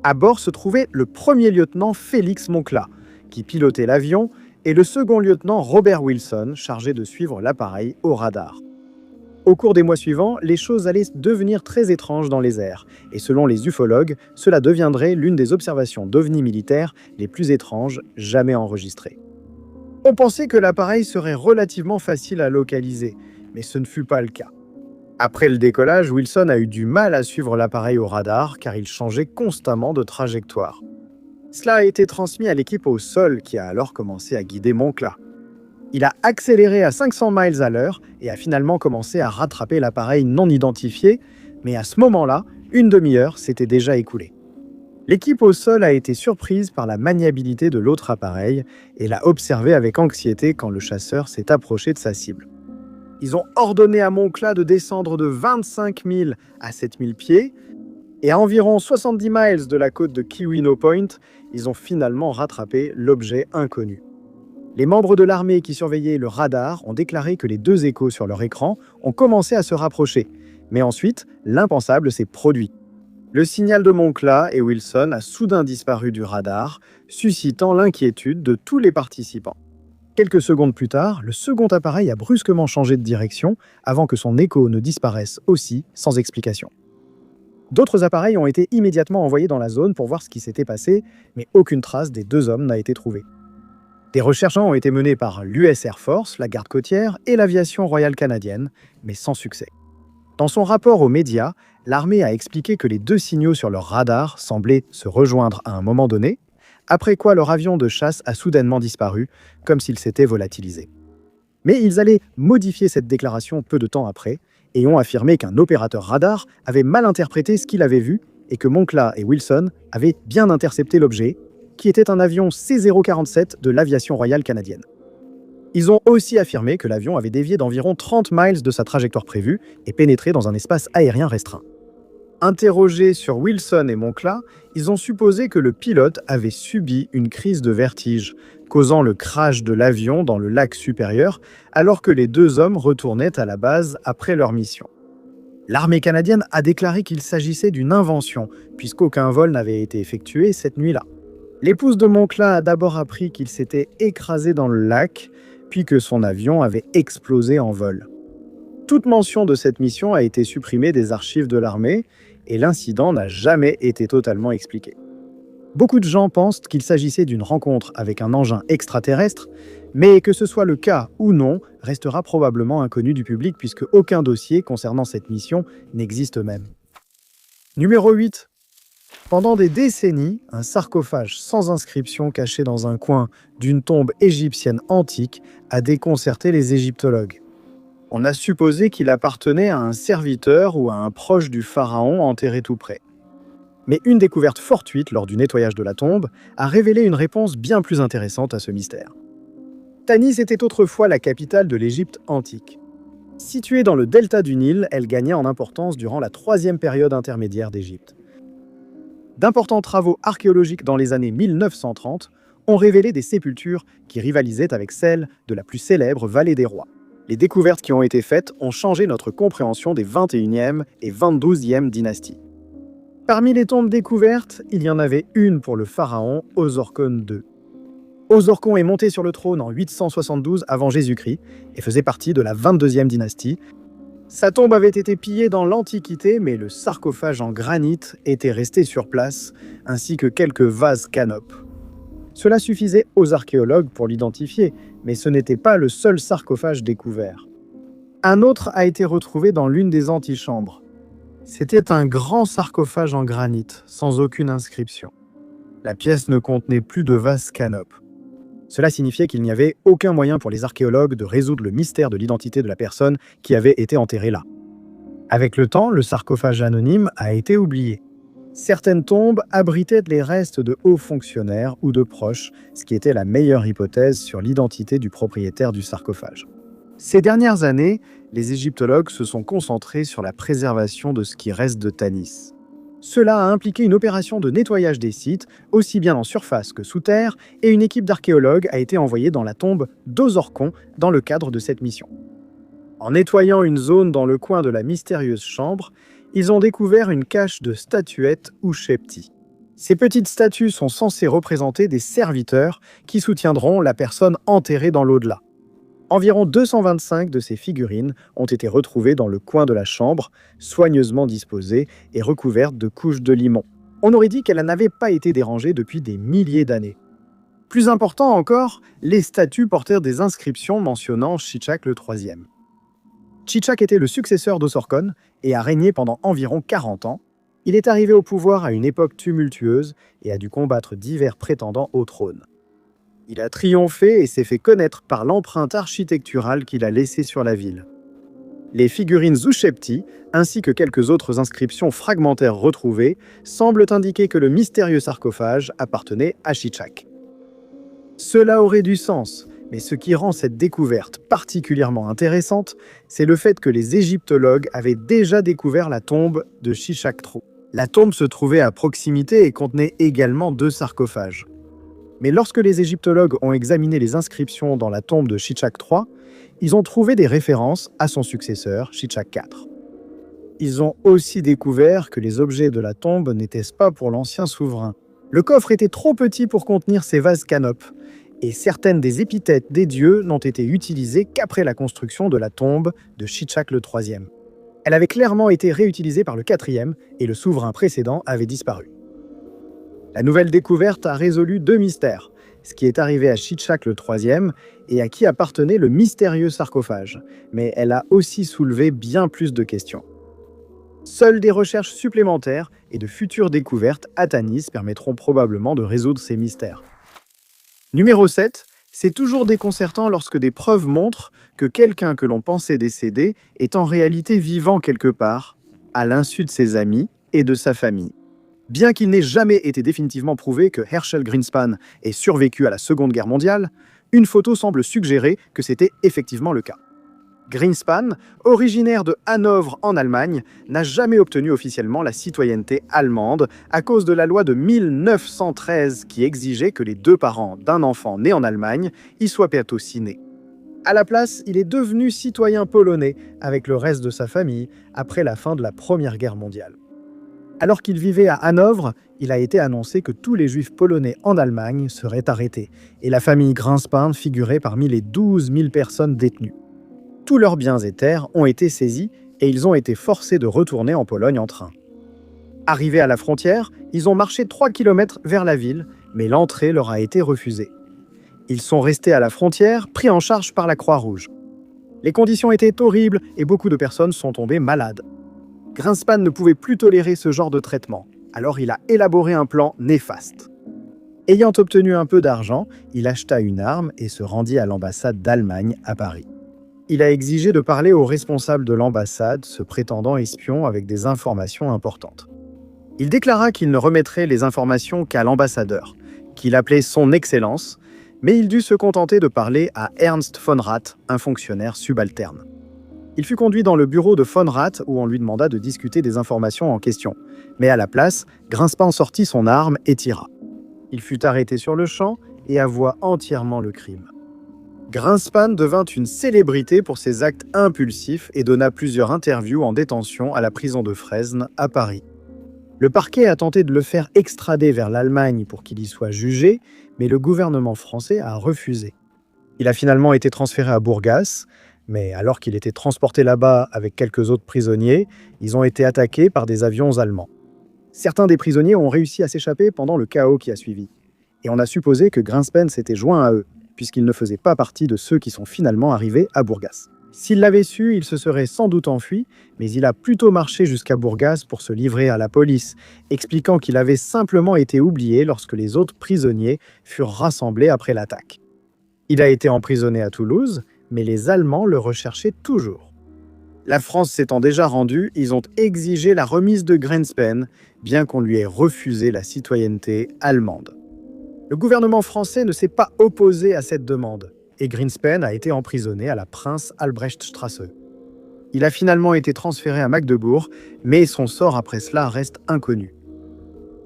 À bord se trouvait le premier lieutenant Félix Moncla, qui pilotait l'avion, et le second lieutenant Robert Wilson, chargé de suivre l'appareil au radar. Au cours des mois suivants, les choses allaient devenir très étranges dans les airs, et selon les ufologues, cela deviendrait l'une des observations d'ovnis militaires les plus étranges jamais enregistrées. On pensait que l'appareil serait relativement facile à localiser, mais ce ne fut pas le cas. Après le décollage, Wilson a eu du mal à suivre l'appareil au radar car il changeait constamment de trajectoire. Cela a été transmis à l'équipe au sol qui a alors commencé à guider Moncla. Il a accéléré à 500 miles à l'heure et a finalement commencé à rattraper l'appareil non identifié, mais à ce moment-là, une demi-heure s'était déjà écoulée. L'équipe au sol a été surprise par la maniabilité de l'autre appareil et l'a observé avec anxiété quand le chasseur s'est approché de sa cible. Ils ont ordonné à Moncla de descendre de 25 000 à 7 000 pieds, et à environ 70 miles de la côte de Keweenaw Point, ils ont finalement rattrapé l'objet inconnu. Les membres de l'armée qui surveillaient le radar ont déclaré que les 2 échos sur leur écran ont commencé à se rapprocher. Mais ensuite, l'impensable s'est produit. Le signal de Moncla et Wilson a soudain disparu du radar, suscitant l'inquiétude de tous les participants. Quelques secondes plus tard, le second appareil a brusquement changé de direction avant que son écho ne disparaisse aussi sans explication. D'autres appareils ont été immédiatement envoyés dans la zone pour voir ce qui s'était passé, mais aucune trace des 2 hommes n'a été trouvée. Des recherches ont été menées par l'US Air Force, la garde côtière et l'aviation royale canadienne, mais sans succès. Dans son rapport aux médias, l'armée a expliqué que les 2 signaux sur leur radar semblaient se rejoindre à un moment donné, après quoi leur avion de chasse a soudainement disparu, comme s'il s'était volatilisé. Mais ils allaient modifier cette déclaration peu de temps après, et ont affirmé qu'un opérateur radar avait mal interprété ce qu'il avait vu et que Moncla et Wilson avaient bien intercepté l'objet, qui était un avion C-047 de l'aviation royale canadienne. Ils ont aussi affirmé que l'avion avait dévié d'environ 30 miles de sa trajectoire prévue et pénétré dans un espace aérien restreint. Interrogés sur Wilson et Moncla, ils ont supposé que le pilote avait subi une crise de vertige, causant le crash de l'avion dans le lac supérieur, alors que les 2 hommes retournaient à la base après leur mission. L'armée canadienne a déclaré qu'il s'agissait d'une invention, puisqu'aucun vol n'avait été effectué cette nuit-là. L'épouse de Moncla a d'abord appris qu'il s'était écrasé dans le lac, puis que son avion avait explosé en vol. Toute mention de cette mission a été supprimée des archives de l'armée, et l'incident n'a jamais été totalement expliqué. Beaucoup de gens pensent qu'il s'agissait d'une rencontre avec un engin extraterrestre, mais que ce soit le cas ou non, restera probablement inconnu du public puisque aucun dossier concernant cette mission n'existe même. Numéro 8. Pendant des décennies, un sarcophage sans inscription caché dans un coin d'une tombe égyptienne antique a déconcerté les égyptologues. On a supposé qu'il appartenait à un serviteur ou à un proche du pharaon enterré tout près. Mais une découverte fortuite lors du nettoyage de la tombe a révélé une réponse bien plus intéressante à ce mystère. Tanis était autrefois la capitale de l'Égypte antique. Située dans le delta du Nil, elle gagna en importance durant la 3e période intermédiaire d'Égypte. D'importants travaux archéologiques dans les années 1930 ont révélé des sépultures qui rivalisaient avec celles de la plus célèbre vallée des rois. Les découvertes qui ont été faites ont changé notre compréhension des 21e et 22e dynasties. Parmi les tombes découvertes, il y en avait une pour le pharaon Osorkon II. Osorkon est monté sur le trône en 872 avant Jésus-Christ et faisait partie de la 22e dynastie. Sa tombe avait été pillée dans l'Antiquité, mais le sarcophage en granit était resté sur place, ainsi que quelques vases canopes. Cela suffisait aux archéologues pour l'identifier, mais ce n'était pas le seul sarcophage découvert. Un autre a été retrouvé dans l'une des antichambres. C'était un grand sarcophage en granit, sans aucune inscription. La pièce ne contenait plus de vases canopes. Cela signifiait qu'il n'y avait aucun moyen pour les archéologues de résoudre le mystère de l'identité de la personne qui avait été enterrée là. Avec le temps, le sarcophage anonyme a été oublié. Certaines tombes abritaient les restes de hauts fonctionnaires ou de proches, ce qui était la meilleure hypothèse sur l'identité du propriétaire du sarcophage. Ces dernières années, les égyptologues se sont concentrés sur la préservation de ce qui reste de Tanis. Cela a impliqué une opération de nettoyage des sites, aussi bien en surface que sous terre, et une équipe d'archéologues a été envoyée dans la tombe d'Osorkon dans le cadre de cette mission. En nettoyant une zone dans le coin de la mystérieuse chambre, ils ont découvert une cache de statuettes ou shepti. Ces petites statues sont censées représenter des serviteurs qui soutiendront la personne enterrée dans l'au-delà. Environ 225 de ces figurines ont été retrouvées dans le coin de la chambre, soigneusement disposées et recouvertes de couches de limon. On aurait dit qu'elles n'avaient pas été dérangées depuis des milliers d'années. Plus important encore, les statues portèrent des inscriptions mentionnant Shishak le IIIe. Shishak était le successeur d'Osorkon et a régné pendant environ 40 ans. Il est arrivé au pouvoir à une époque tumultueuse et a dû combattre divers prétendants au trône. Il a triomphé et s'est fait connaître par l'empreinte architecturale qu'il a laissée sur la ville. Les figurines Ushepti, ainsi que quelques autres inscriptions fragmentaires retrouvées, semblent indiquer que le mystérieux sarcophage appartenait à Shishak. Cela aurait du sens, mais ce qui rend cette découverte particulièrement intéressante, c'est le fait que les égyptologues avaient déjà découvert la tombe de Shishak III. La tombe se trouvait à proximité et contenait également 2 sarcophages. Mais lorsque les égyptologues ont examiné les inscriptions dans la tombe de Shishak III, ils ont trouvé des références à son successeur, Shishak IV. Ils ont aussi découvert que les objets de la tombe n'étaient pas pour l'ancien souverain. Le coffre était trop petit pour contenir ces vases canopes, et certaines des épithètes des dieux n'ont été utilisées qu'après la construction de la tombe de Shishak le IIIe. Elle avait clairement été réutilisée par le IVe, et le souverain précédent avait disparu. La nouvelle découverte a résolu 2 mystères, ce qui est arrivé à Shishak le IIIe et à qui appartenait le mystérieux sarcophage, mais elle a aussi soulevé bien plus de questions. Seules des recherches supplémentaires et de futures découvertes à Tanis permettront probablement de résoudre ces mystères. Numéro 7, c'est toujours déconcertant lorsque des preuves montrent que quelqu'un que l'on pensait décédé est en réalité vivant quelque part, à l'insu de ses amis et de sa famille. Bien qu'il n'ait jamais été définitivement prouvé que Herschel Greenspan ait survécu à la Seconde Guerre mondiale, une photo semble suggérer que c'était effectivement le cas. Greenspan, originaire de Hanovre en Allemagne, n'a jamais obtenu officiellement la citoyenneté allemande à cause de la loi de 1913 qui exigeait que les 2 parents d'un enfant né en Allemagne y soient aussi nés. À la place, il est devenu citoyen polonais avec le reste de sa famille après la fin de la Première Guerre mondiale. Alors qu'il vivait à Hanovre, il a été annoncé que tous les juifs polonais en Allemagne seraient arrêtés, et la famille Greenspan figurait parmi les 12 000 personnes détenues. Tous leurs biens et terres ont été saisis et ils ont été forcés de retourner en Pologne en train. Arrivés à la frontière, ils ont marché 3 km vers la ville, mais l'entrée leur a été refusée. Ils sont restés à la frontière, pris en charge par la Croix-Rouge. Les conditions étaient horribles et beaucoup de personnes sont tombées malades. Greenspan ne pouvait plus tolérer ce genre de traitement, alors il a élaboré un plan néfaste. Ayant obtenu un peu d'argent, il acheta une arme et se rendit à l'ambassade d'Allemagne à Paris. Il a exigé de parler au responsable de l'ambassade, se prétendant espion avec des informations importantes. Il déclara qu'il ne remettrait les informations qu'à l'ambassadeur, qu'il appelait son Excellence, mais il dut se contenter de parler à Ernst von Rath, un fonctionnaire subalterne. Il fut conduit dans le bureau de von Rath où on lui demanda de discuter des informations en question. Mais à la place, Greenspan sortit son arme et tira. Il fut arrêté sur le champ et avoua entièrement le crime. Greenspan devint une célébrité pour ses actes impulsifs et donna plusieurs interviews en détention à la prison de Fresnes, à Paris. Le parquet a tenté de le faire extrader vers l'Allemagne pour qu'il y soit jugé, mais le gouvernement français a refusé. Il a finalement été transféré à Bourgas, mais alors qu'il était transporté là-bas avec quelques autres prisonniers, ils ont été attaqués par des avions allemands. Certains des prisonniers ont réussi à s'échapper pendant le chaos qui a suivi. Et on a supposé que Greenspan s'était joint à eux, puisqu'il ne faisait pas partie de ceux qui sont finalement arrivés à Bourgas. S'il l'avait su, il se serait sans doute enfui, mais il a plutôt marché jusqu'à Bourgas pour se livrer à la police, expliquant qu'il avait simplement été oublié lorsque les autres prisonniers furent rassemblés après l'attaque. Il a été emprisonné à Toulouse, mais les Allemands le recherchaient toujours. La France s'étant déjà rendue, ils ont exigé la remise de Greenspan, bien qu'on lui ait refusé la citoyenneté allemande. Le gouvernement français ne s'est pas opposé à cette demande, et Greenspan a été emprisonné à la Prince-Albrechtstraße. Il a finalement été transféré à Magdebourg, mais son sort après cela reste inconnu.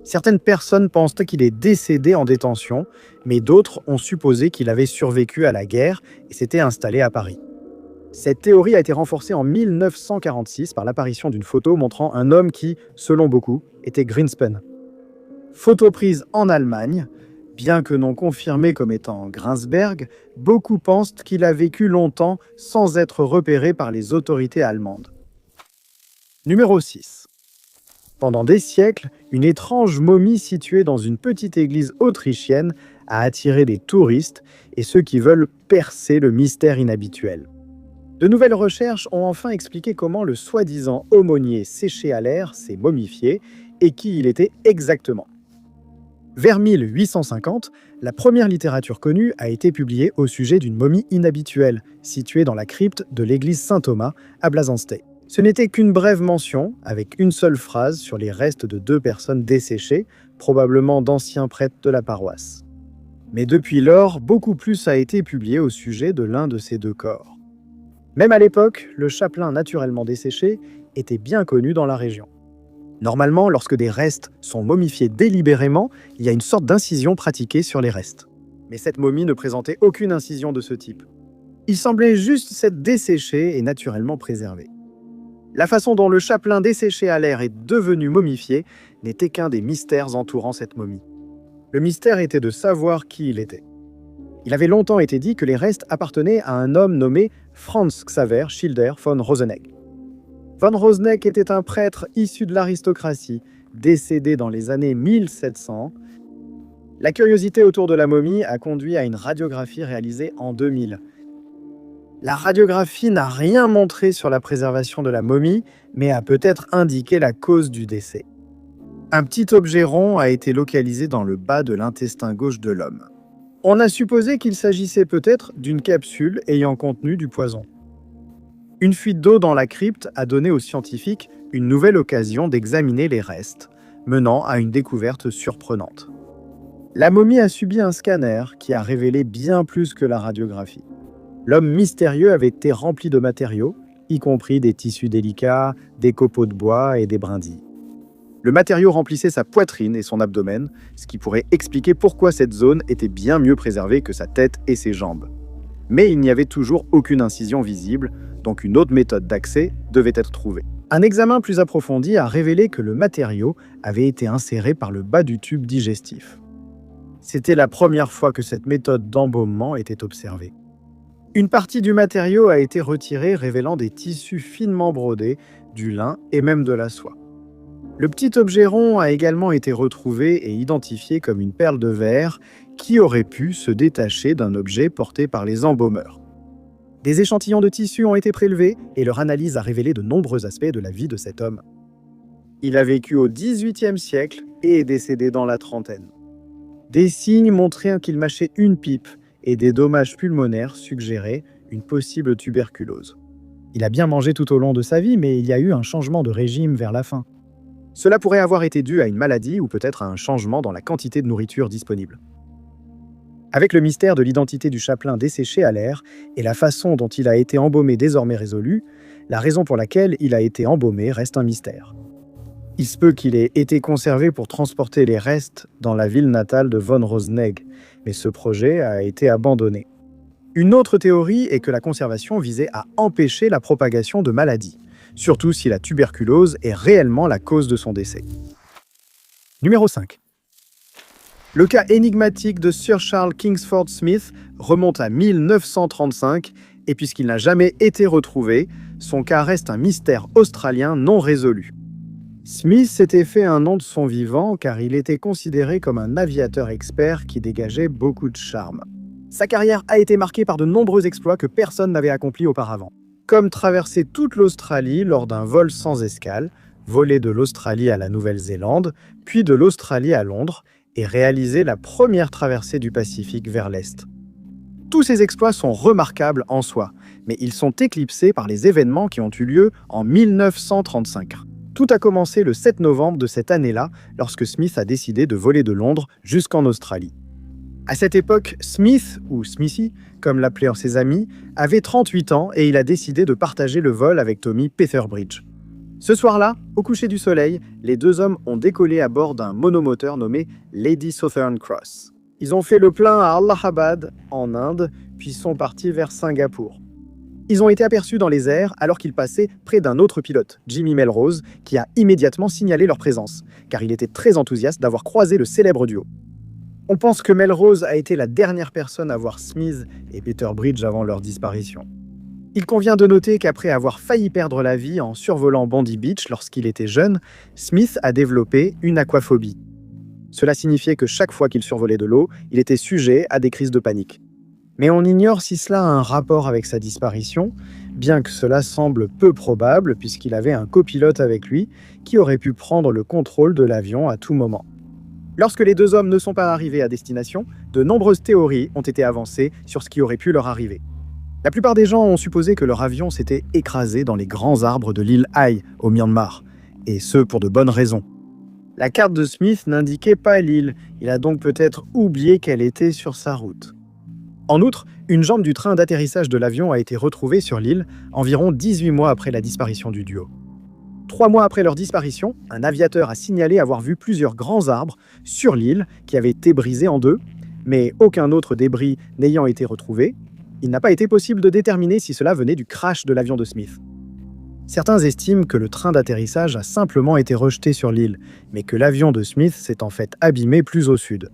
Certaines personnes pensent qu'il est décédé en détention, mais d'autres ont supposé qu'il avait survécu à la guerre et s'était installé à Paris. Cette théorie a été renforcée en 1946 par l'apparition d'une photo montrant un homme qui, selon beaucoup, était Greenspan. Photo prise en Allemagne, bien que non confirmée comme étant Greensberg, beaucoup pensent qu'il a vécu longtemps sans être repéré par les autorités allemandes. Numéro 6. Pendant des siècles, une étrange momie située dans une petite église autrichienne a attiré des touristes et ceux qui veulent percer le mystère inhabituel. De nouvelles recherches ont enfin expliqué comment le soi-disant aumônier séché à l'air s'est momifié et qui il était exactement. Vers 1850, la première littérature connue a été publiée au sujet d'une momie inhabituelle, située dans la crypte de l'église Saint-Thomas à Blazenstey. Ce n'était qu'une brève mention, avec une seule phrase sur les restes de 2 personnes desséchées, probablement d'anciens prêtres de la paroisse. Mais depuis lors, beaucoup plus a été publié au sujet de l'un de ces 2 corps. Même à l'époque, le chapelain naturellement desséché était bien connu dans la région. Normalement, lorsque des restes sont momifiés délibérément, il y a une sorte d'incision pratiquée sur les restes. Mais cette momie ne présentait aucune incision de ce type. Il semblait juste s'être desséché et naturellement préservé. La façon dont le chapelain desséché à l'air est devenu momifié n'était qu'un des mystères entourant cette momie. Le mystère était de savoir qui il était. Il avait longtemps été dit que les restes appartenaient à un homme nommé Franz Xaver Schilder von Rosenegg. Von Rosenegg était un prêtre issu de l'aristocratie, décédé dans les années 1700. La curiosité autour de la momie a conduit à une radiographie réalisée en 2000. La radiographie n'a rien montré sur la préservation de la momie, mais a peut-être indiqué la cause du décès. Un petit objet rond a été localisé dans le bas de l'intestin gauche de l'homme. On a supposé qu'il s'agissait peut-être d'une capsule ayant contenu du poison. Une fuite d'eau dans la crypte a donné aux scientifiques une nouvelle occasion d'examiner les restes, menant à une découverte surprenante. La momie a subi un scanner qui a révélé bien plus que la radiographie. L'homme mystérieux avait été rempli de matériaux, y compris des tissus délicats, des copeaux de bois et des brindilles. Le matériau remplissait sa poitrine et son abdomen, ce qui pourrait expliquer pourquoi cette zone était bien mieux préservée que sa tête et ses jambes. Mais il n'y avait toujours aucune incision visible, donc une autre méthode d'accès devait être trouvée. Un examen plus approfondi a révélé que le matériau avait été inséré par le bas du tube digestif. C'était la première fois que cette méthode d'embaumement était observée. Une partie du matériau a été retirée, révélant des tissus finement brodés, du lin et même de la soie. Le petit objet rond a également été retrouvé et identifié comme une perle de verre qui aurait pu se détacher d'un objet porté par les embaumeurs. Des échantillons de tissus ont été prélevés et leur analyse a révélé de nombreux aspects de la vie de cet homme. Il a vécu au XVIIIe siècle et est décédé dans la trentaine. Des signes montraient qu'il mâchait une pipe et des dommages pulmonaires suggéraient une possible tuberculose. Il a bien mangé tout au long de sa vie, mais il y a eu un changement de régime vers la fin. Cela pourrait avoir été dû à une maladie ou peut-être à un changement dans la quantité de nourriture disponible. Avec le mystère de l'identité du chapelain desséché à l'air et la façon dont il a été embaumé désormais résolue, la raison pour laquelle il a été embaumé reste un mystère. Il se peut qu'il ait été conservé pour transporter les restes dans la ville natale de von Rosenegg, mais ce projet a été abandonné. Une autre théorie est que la conservation visait à empêcher la propagation de maladies, surtout si la tuberculose est réellement la cause de son décès. Numéro 5. Le cas énigmatique de Sir Charles Kingsford Smith remonte à 1935 et puisqu'il n'a jamais été retrouvé, son cas reste un mystère australien non résolu. Smith s'était fait un nom de son vivant car il était considéré comme un aviateur expert qui dégageait beaucoup de charme. Sa carrière a été marquée par de nombreux exploits que personne n'avait accomplis auparavant, comme traverser toute l'Australie lors d'un vol sans escale, voler de l'Australie à la Nouvelle-Zélande, puis de l'Australie à Londres, et réaliser la première traversée du Pacifique vers l'Est. Tous ces exploits sont remarquables en soi, mais ils sont éclipsés par les événements qui ont eu lieu en 1935. Tout a commencé le 7 novembre de cette année-là, lorsque Smith a décidé de voler de Londres jusqu'en Australie. À cette époque, Smith, ou Smithy, comme l'appelaient ses amis, avait 38 ans et il a décidé de partager le vol avec Tommy Petherbridge. Ce soir-là, au coucher du soleil, les deux hommes ont décollé à bord d'un monomoteur nommé Lady Southern Cross. Ils ont fait le plein à Allahabad, en Inde, puis sont partis vers Singapour. Ils ont été aperçus dans les airs alors qu'ils passaient près d'un autre pilote, Jimmy Melrose, qui a immédiatement signalé leur présence, car il était très enthousiaste d'avoir croisé le célèbre duo. On pense que Melrose a été la dernière personne à voir Smith et Petherbridge avant leur disparition. Il convient de noter qu'après avoir failli perdre la vie en survolant Bondi Beach lorsqu'il était jeune, Smith a développé une aquaphobie. Cela signifiait que chaque fois qu'il survolait de l'eau, il était sujet à des crises de panique. Mais on ignore si cela a un rapport avec sa disparition, bien que cela semble peu probable puisqu'il avait un copilote avec lui qui aurait pu prendre le contrôle de l'avion à tout moment. Lorsque les deux hommes ne sont pas arrivés à destination, de nombreuses théories ont été avancées sur ce qui aurait pu leur arriver. La plupart des gens ont supposé que leur avion s'était écrasé dans les grands arbres de l'île Hai, au Myanmar, et ce pour de bonnes raisons. La carte de Smith n'indiquait pas l'île, il a donc peut-être oublié qu'elle était sur sa route. En outre, une jambe du train d'atterrissage de l'avion a été retrouvée sur l'île environ 18 mois après la disparition du duo. 3 mois après leur disparition, un aviateur a signalé avoir vu plusieurs grands arbres sur l'île qui avaient été brisés en deux, mais aucun autre débris n'ayant été retrouvé, il n'a pas été possible de déterminer si cela venait du crash de l'avion de Smith. Certains estiment que le train d'atterrissage a simplement été rejeté sur l'île, mais que l'avion de Smith s'est en fait abîmé plus au sud.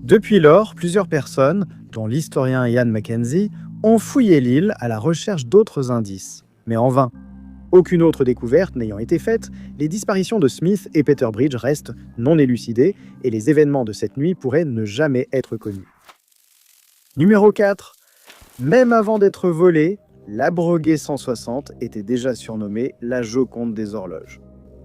Depuis lors, plusieurs personnes, dont l'historien Ian Mackenzie, ont fouillé l'île à la recherche d'autres indices, mais en vain. Aucune autre découverte n'ayant été faite, les disparitions de Smith et Petherbridge restent non élucidées et les événements de cette nuit pourraient ne jamais être connus. Numéro 4. Même avant d'être volée, la Breguet 160 était déjà surnommée la Joconde des horloges.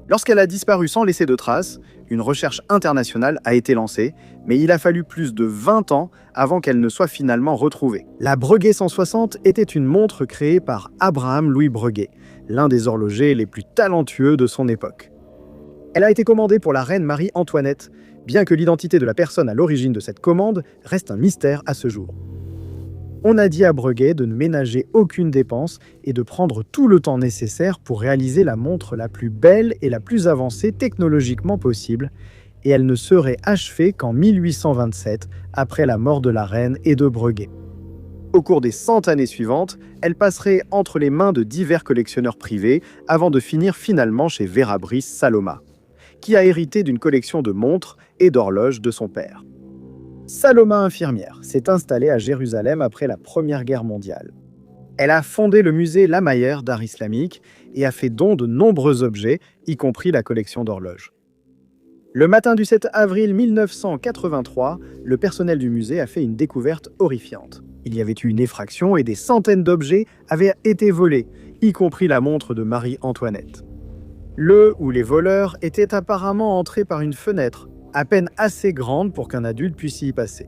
Lorsqu'elle a disparu sans laisser de traces, une recherche internationale a été lancée, mais il a fallu plus de 20 ans avant qu'elle ne soit finalement retrouvée. La Breguet 160 était une montre créée par Abraham Louis Breguet, l'un des horlogers les plus talentueux de son époque. Elle a été commandée pour la reine Marie-Antoinette, bien que l'identité de la personne à l'origine de cette commande reste un mystère à ce jour. On a dit à Breguet de ne ménager aucune dépense et de prendre tout le temps nécessaire pour réaliser la montre la plus belle et la plus avancée technologiquement possible, et elle ne serait achevée qu'en 1827, après la mort de la reine et de Breguet. Au cours des 100 années suivantes, elle passerait entre les mains de divers collectionneurs privés avant de finir finalement chez Vera Brice Saloma, qui a hérité d'une collection de montres et d'horloges de son père. Saloma infirmière s'est installée à Jérusalem après la Première Guerre mondiale. Elle a fondé le musée Lamayer d'art islamique et a fait don de nombreux objets, y compris la collection d'horloges. Le matin du 7 avril 1983, le personnel du musée a fait une découverte horrifiante. Il y avait eu une effraction et des centaines d'objets avaient été volés, y compris la montre de Marie-Antoinette. Le ou les voleurs étaient apparemment entrés par une fenêtre, à peine assez grande pour qu'un adulte puisse y passer.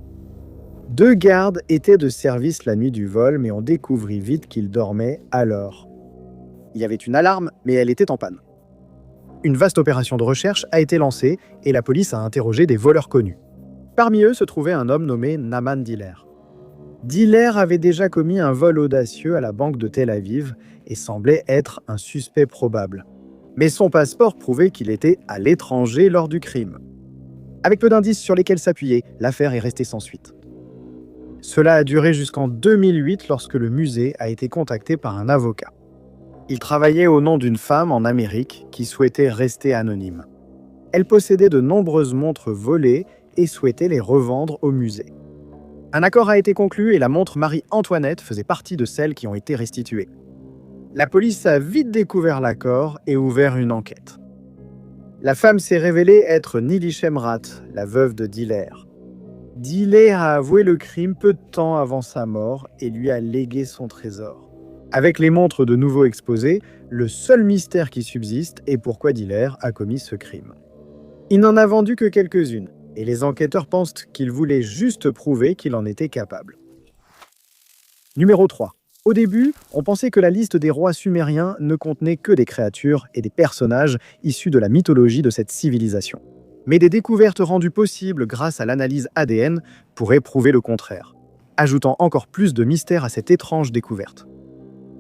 2 gardes étaient de service la nuit du vol, mais on découvrit vite qu'ils dormaient alors. Il y avait une alarme, mais elle était en panne. Une vaste opération de recherche a été lancée et la police a interrogé des voleurs connus. Parmi eux se trouvait un homme nommé Naman Diller. Diller avait déjà commis un vol audacieux à la banque de Tel Aviv et semblait être un suspect probable. Mais son passeport prouvait qu'il était à l'étranger lors du crime. Avec peu d'indices sur lesquels s'appuyer, l'affaire est restée sans suite. Cela a duré jusqu'en 2008 lorsque le musée a été contacté par un avocat. Il travaillait au nom d'une femme en Amérique qui souhaitait rester anonyme. Elle possédait de nombreuses montres volées et souhaitait les revendre au musée. Un accord a été conclu et la montre Marie-Antoinette faisait partie de celles qui ont été restituées. La police a vite découvert l'accord et ouvert une enquête. La femme s'est révélée être Nili Shemrat, la veuve de Diller. Diller a avoué le crime peu de temps avant sa mort et lui a légué son trésor. Avec les montres de nouveau exposées, le seul mystère qui subsiste est pourquoi Diller a commis ce crime. Il n'en a vendu que quelques-unes, et les enquêteurs pensent qu'il voulait juste prouver qu'il en était capable. Numéro 3. Au début, on pensait que la liste des rois sumériens ne contenait que des créatures et des personnages issus de la mythologie de cette civilisation. Mais des découvertes rendues possibles grâce à l'analyse ADN pourraient prouver le contraire, ajoutant encore plus de mystère à cette étrange découverte.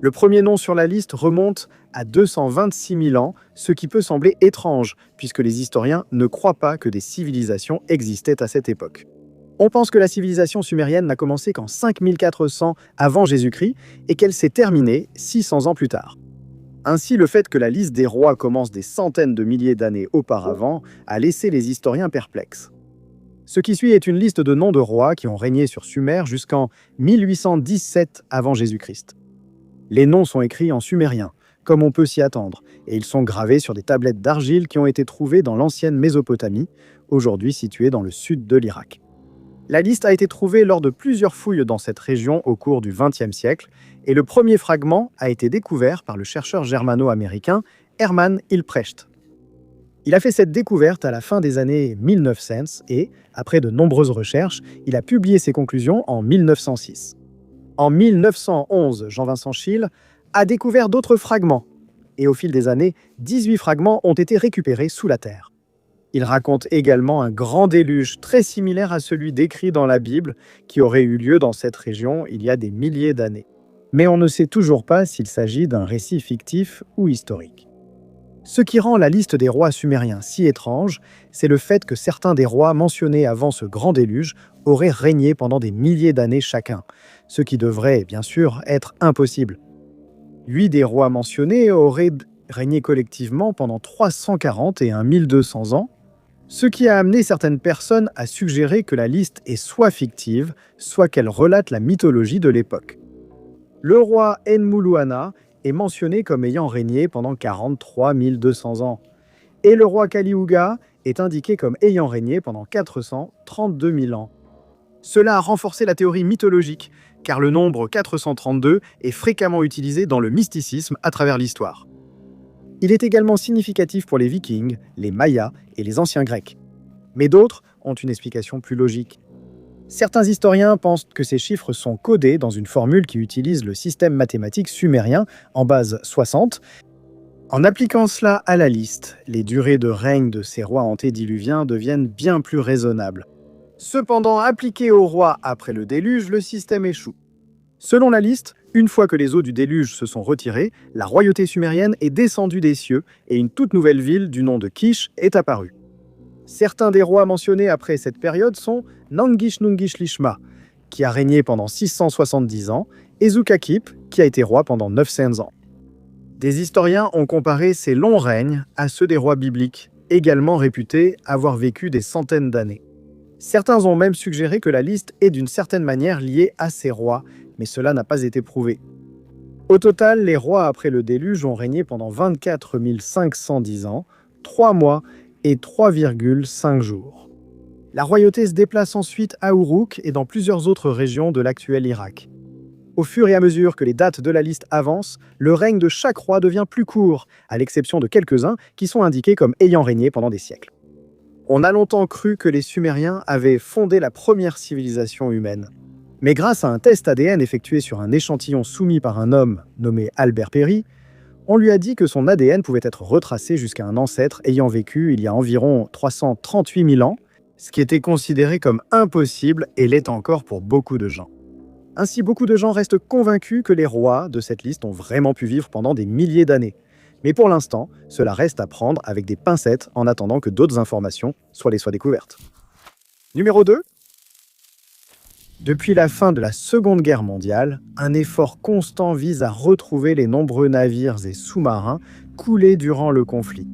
Le premier nom sur la liste remonte à 226 000 ans, ce qui peut sembler étrange, puisque les historiens ne croient pas que des civilisations existaient à cette époque. On pense que la civilisation sumérienne n'a commencé qu'en 5400 avant Jésus-Christ et qu'elle s'est terminée 600 ans plus tard. Ainsi, le fait que la liste des rois commence des centaines de milliers d'années auparavant a laissé les historiens perplexes. Ce qui suit est une liste de noms de rois qui ont régné sur Sumer jusqu'en 1817 avant Jésus-Christ. Les noms sont écrits en sumérien, comme on peut s'y attendre, et ils sont gravés sur des tablettes d'argile qui ont été trouvées dans l'ancienne Mésopotamie, aujourd'hui située dans le sud de l'Irak. La liste a été trouvée lors de plusieurs fouilles dans cette région au cours du XXe siècle, et le premier fragment a été découvert par le chercheur germano-américain Hermann Hilprecht. Il a fait cette découverte à la fin des années 1900 et, après de nombreuses recherches, il a publié ses conclusions en 1906. En 1911, Jean-Vincent Scheele a découvert d'autres fragments, et au fil des années, 18 fragments ont été récupérés sous la terre. Il raconte également un grand déluge très similaire à celui décrit dans la Bible, qui aurait eu lieu dans cette région il y a des milliers d'années. Mais on ne sait toujours pas s'il s'agit d'un récit fictif ou historique. Ce qui rend la liste des rois sumériens si étrange, c'est le fait que certains des rois mentionnés avant ce grand déluge auraient régné pendant des milliers d'années chacun, ce qui devrait, bien sûr, être impossible. 8 des rois mentionnés auraient régné collectivement pendant 340 et 1200 ans, ce qui a amené certaines personnes à suggérer que la liste est soit fictive, soit qu'elle relate la mythologie de l'époque. Le roi Enmuluana est mentionné comme ayant régné pendant 43 200 ans, et le roi Kaliouga est indiqué comme ayant régné pendant 432 000 ans. Cela a renforcé la théorie mythologique, car le nombre 432 est fréquemment utilisé dans le mysticisme à travers l'histoire. Il est également significatif pour les Vikings, les Mayas et les anciens Grecs. Mais d'autres ont une explication plus logique. Certains historiens pensent que ces chiffres sont codés dans une formule qui utilise le système mathématique sumérien en base 60. En appliquant cela à la liste, les durées de règne de ces rois antédiluviens deviennent bien plus raisonnables. Cependant, appliqué aux rois après le déluge, le système échoue. Selon la liste, une fois que les eaux du déluge se sont retirées, la royauté sumérienne est descendue des cieux et une toute nouvelle ville du nom de Kish est apparue. Certains des rois mentionnés après cette période sont Nangish-Nungish-Lishma, qui a régné pendant 670 ans, et Zukakip, qui a été roi pendant 900 ans. Des historiens ont comparé ces longs règnes à ceux des rois bibliques, également réputés avoir vécu des centaines d'années. Certains ont même suggéré que la liste est d'une certaine manière liée à ces rois, mais cela n'a pas été prouvé. Au total, les rois après le déluge ont régné pendant 24 510 ans, 3 mois et 3,5 jours. La royauté se déplace ensuite à Uruk et dans plusieurs autres régions de l'actuel Irak. Au fur et à mesure que les dates de la liste avancent, le règne de chaque roi devient plus court, à l'exception de quelques-uns qui sont indiqués comme ayant régné pendant des siècles. On a longtemps cru que les Sumériens avaient fondé la première civilisation humaine. Mais grâce à un test ADN effectué sur un échantillon soumis par un homme nommé Albert Perry, on lui a dit que son ADN pouvait être retracé jusqu'à un ancêtre ayant vécu il y a environ 338 000 ans, ce qui était considéré comme impossible et l'est encore pour beaucoup de gens. Ainsi, beaucoup de gens restent convaincus que les rois de cette liste ont vraiment pu vivre pendant des milliers d'années. Mais pour l'instant, cela reste à prendre avec des pincettes en attendant que d'autres informations soient découvertes. Numéro 2. Depuis la fin de la Seconde Guerre mondiale, un effort constant vise à retrouver les nombreux navires et sous-marins coulés durant le conflit.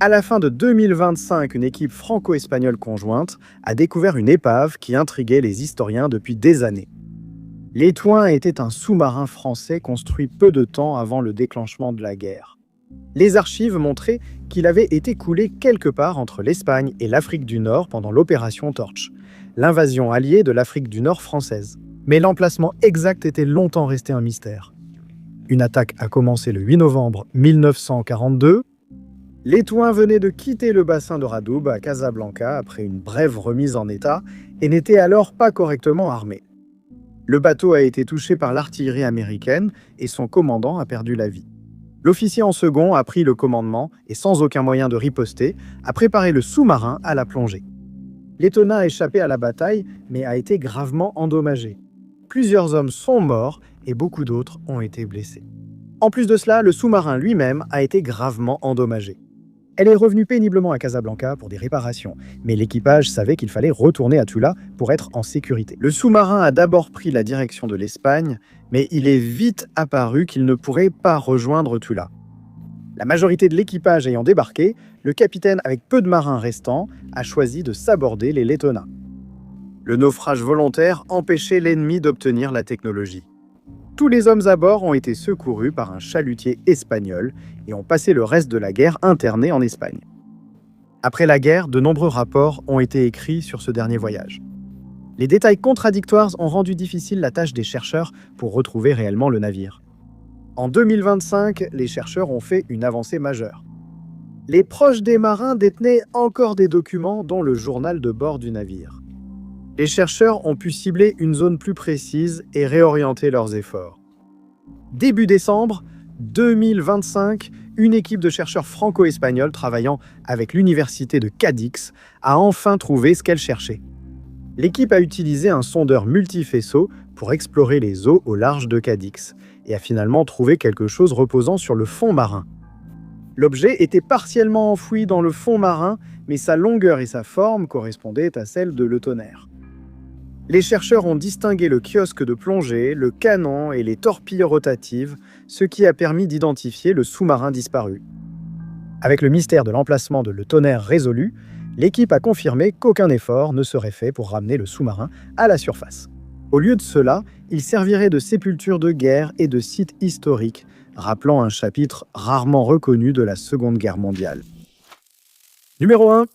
À la fin de 2025, une équipe franco-espagnole conjointe a découvert une épave qui intriguait les historiens depuis des années. L'Étoin était un sous-marin français construit peu de temps avant le déclenchement de la guerre. Les archives montraient qu'il avait été coulé quelque part entre l'Espagne et l'Afrique du Nord pendant l'opération Torch, l'invasion alliée de l'Afrique du Nord française. Mais l'emplacement exact était longtemps resté un mystère. Une attaque a commencé le 8 novembre 1942. L'Étoin venait de quitter le bassin de Radoub à Casablanca après une brève remise en état et n'était alors pas correctement armé. Le bateau a été touché par l'artillerie américaine et son commandant a perdu la vie. L'officier en second a pris le commandement et, sans aucun moyen de riposter, a préparé le sous-marin à la plongée. L'Étona a échappé à la bataille, mais a été gravement endommagé. Plusieurs hommes sont morts et beaucoup d'autres ont été blessés. En plus de cela, le sous-marin lui-même a été gravement endommagé. Elle est revenue péniblement à Casablanca pour des réparations, mais l'équipage savait qu'il fallait retourner à Tula pour être en sécurité. Le sous-marin a d'abord pris la direction de l'Espagne, mais il est vite apparu qu'il ne pourrait pas rejoindre Tula. La majorité de l'équipage ayant débarqué, le capitaine, avec peu de marins restants, a choisi de s'aborder les Letona. Le naufrage volontaire empêchait l'ennemi d'obtenir la technologie. Tous les hommes à bord ont été secourus par un chalutier espagnol et ont passé le reste de la guerre internés en Espagne. Après la guerre, de nombreux rapports ont été écrits sur ce dernier voyage. Les détails contradictoires ont rendu difficile la tâche des chercheurs pour retrouver réellement le navire. En 2025, les chercheurs ont fait une avancée majeure. Les proches des marins détenaient encore des documents, dont le journal de bord du navire. Les chercheurs ont pu cibler une zone plus précise et réorienter leurs efforts. Début décembre 2025, une équipe de chercheurs franco-espagnols travaillant avec l'université de Cadix a enfin trouvé ce qu'elle cherchait. L'équipe a utilisé un sondeur multifaisceau pour explorer les eaux au large de Cadix et a finalement trouvé quelque chose reposant sur le fond marin. L'objet était partiellement enfoui dans le fond marin, mais sa longueur et sa forme correspondaient à celles de Le Tonnerre. Les chercheurs ont distingué le kiosque de plongée, le canon et les torpilles rotatives, ce qui a permis d'identifier le sous-marin disparu. Avec le mystère de l'emplacement de Le Tonnerre résolu, l'équipe a confirmé qu'aucun effort ne serait fait pour ramener le sous-marin à la surface. Au lieu de cela, il servirait de sépulture de guerre et de site historique, rappelant un chapitre rarement reconnu de la Seconde Guerre mondiale. Numéro 1.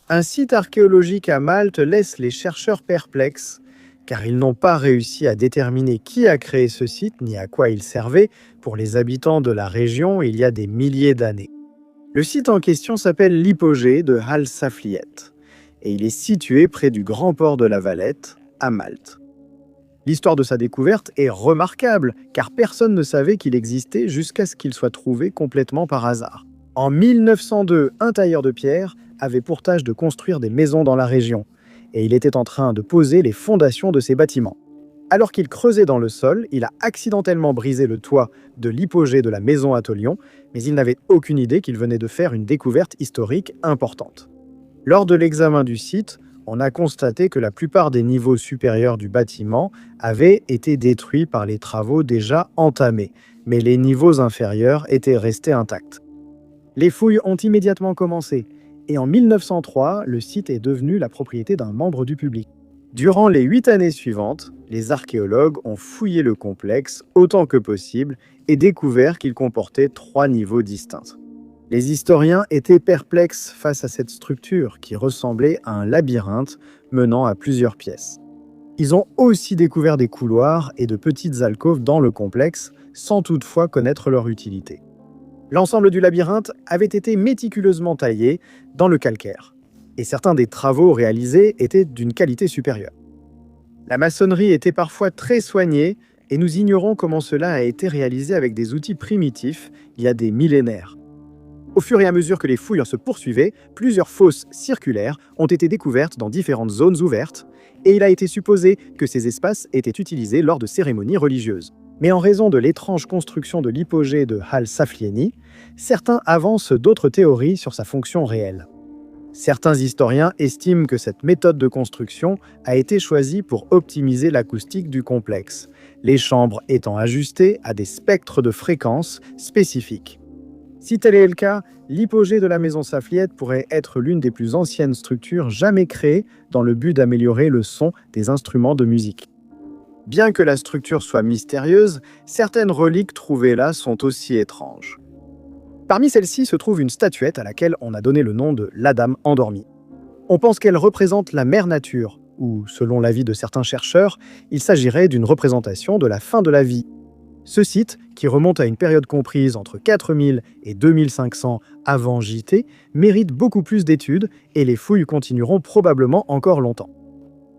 Un site archéologique à Malte laisse les chercheurs perplexes, car ils n'ont pas réussi à déterminer qui a créé ce site ni à quoi il servait pour les habitants de la région il y a des milliers d'années. Le site en question s'appelle l'Hypogée de Hal Safliet, et il est situé près du grand port de la Valette, à Malte. L'histoire de sa découverte est remarquable, car personne ne savait qu'il existait jusqu'à ce qu'il soit trouvé complètement par hasard. En 1902, un tailleur de pierre avait pour tâche de construire des maisons dans la région, et il était en train de poser les fondations de ses bâtiments. Alors qu'il creusait dans le sol, il a accidentellement brisé le toit de l'hypogée de la maison à Tolion, mais il n'avait aucune idée qu'il venait de faire une découverte historique importante. Lors de l'examen du site, on a constaté que la plupart des niveaux supérieurs du bâtiment avaient été détruits par les travaux déjà entamés, mais les niveaux inférieurs étaient restés intacts. Les fouilles ont immédiatement commencé, et en 1903, le site est devenu la propriété d'un membre du public. Durant les 8 années suivantes, les archéologues ont fouillé le complexe autant que possible et découvert qu'il comportait 3 niveaux distincts. Les historiens étaient perplexes face à cette structure qui ressemblait à un labyrinthe menant à plusieurs pièces. Ils ont aussi découvert des couloirs et de petites alcôves dans le complexe, sans toutefois connaître leur utilité. L'ensemble du labyrinthe avait été méticuleusement taillé dans le calcaire, et certains des travaux réalisés étaient d'une qualité supérieure. La maçonnerie était parfois très soignée, et nous ignorons comment cela a été réalisé avec des outils primitifs il y a des millénaires. Au fur et à mesure que les fouilles se poursuivaient, plusieurs fosses circulaires ont été découvertes dans différentes zones ouvertes, et il a été supposé que ces espaces étaient utilisés lors de cérémonies religieuses. Mais en raison de l'étrange construction de l'hypogée de Hal Saflieni, certains avancent d'autres théories sur sa fonction réelle. Certains historiens estiment que cette méthode de construction a été choisie pour optimiser l'acoustique du complexe, les chambres étant ajustées à des spectres de fréquences spécifiques. Si tel est le cas, l'hypogée de la maison Safliet pourrait être l'une des plus anciennes structures jamais créées dans le but d'améliorer le son des instruments de musique. Bien que la structure soit mystérieuse, certaines reliques trouvées là sont aussi étranges. Parmi celles-ci se trouve une statuette à laquelle on a donné le nom de la Dame endormie. On pense qu'elle représente la mère nature, ou, selon l'avis de certains chercheurs, il s'agirait d'une représentation de la fin de la vie. Ce site, qui remonte à une période comprise entre 4000 et 2500 avant JT, mérite beaucoup plus d'études et les fouilles continueront probablement encore longtemps.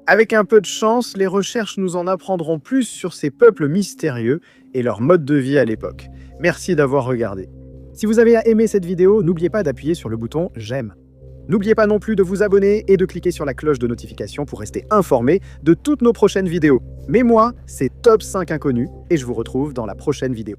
Avec un peu de chance, les recherches nous en apprendront plus sur ces peuples mystérieux et leur mode de vie à l'époque. Merci d'avoir regardé. Si vous avez aimé cette vidéo, n'oubliez pas d'appuyer sur le bouton « J'aime ». N'oubliez pas non plus de vous abonner et de cliquer sur la cloche de notification pour rester informé de toutes nos prochaines vidéos. Mais moi, c'est Top 5 Inconnus et je vous retrouve dans la prochaine vidéo.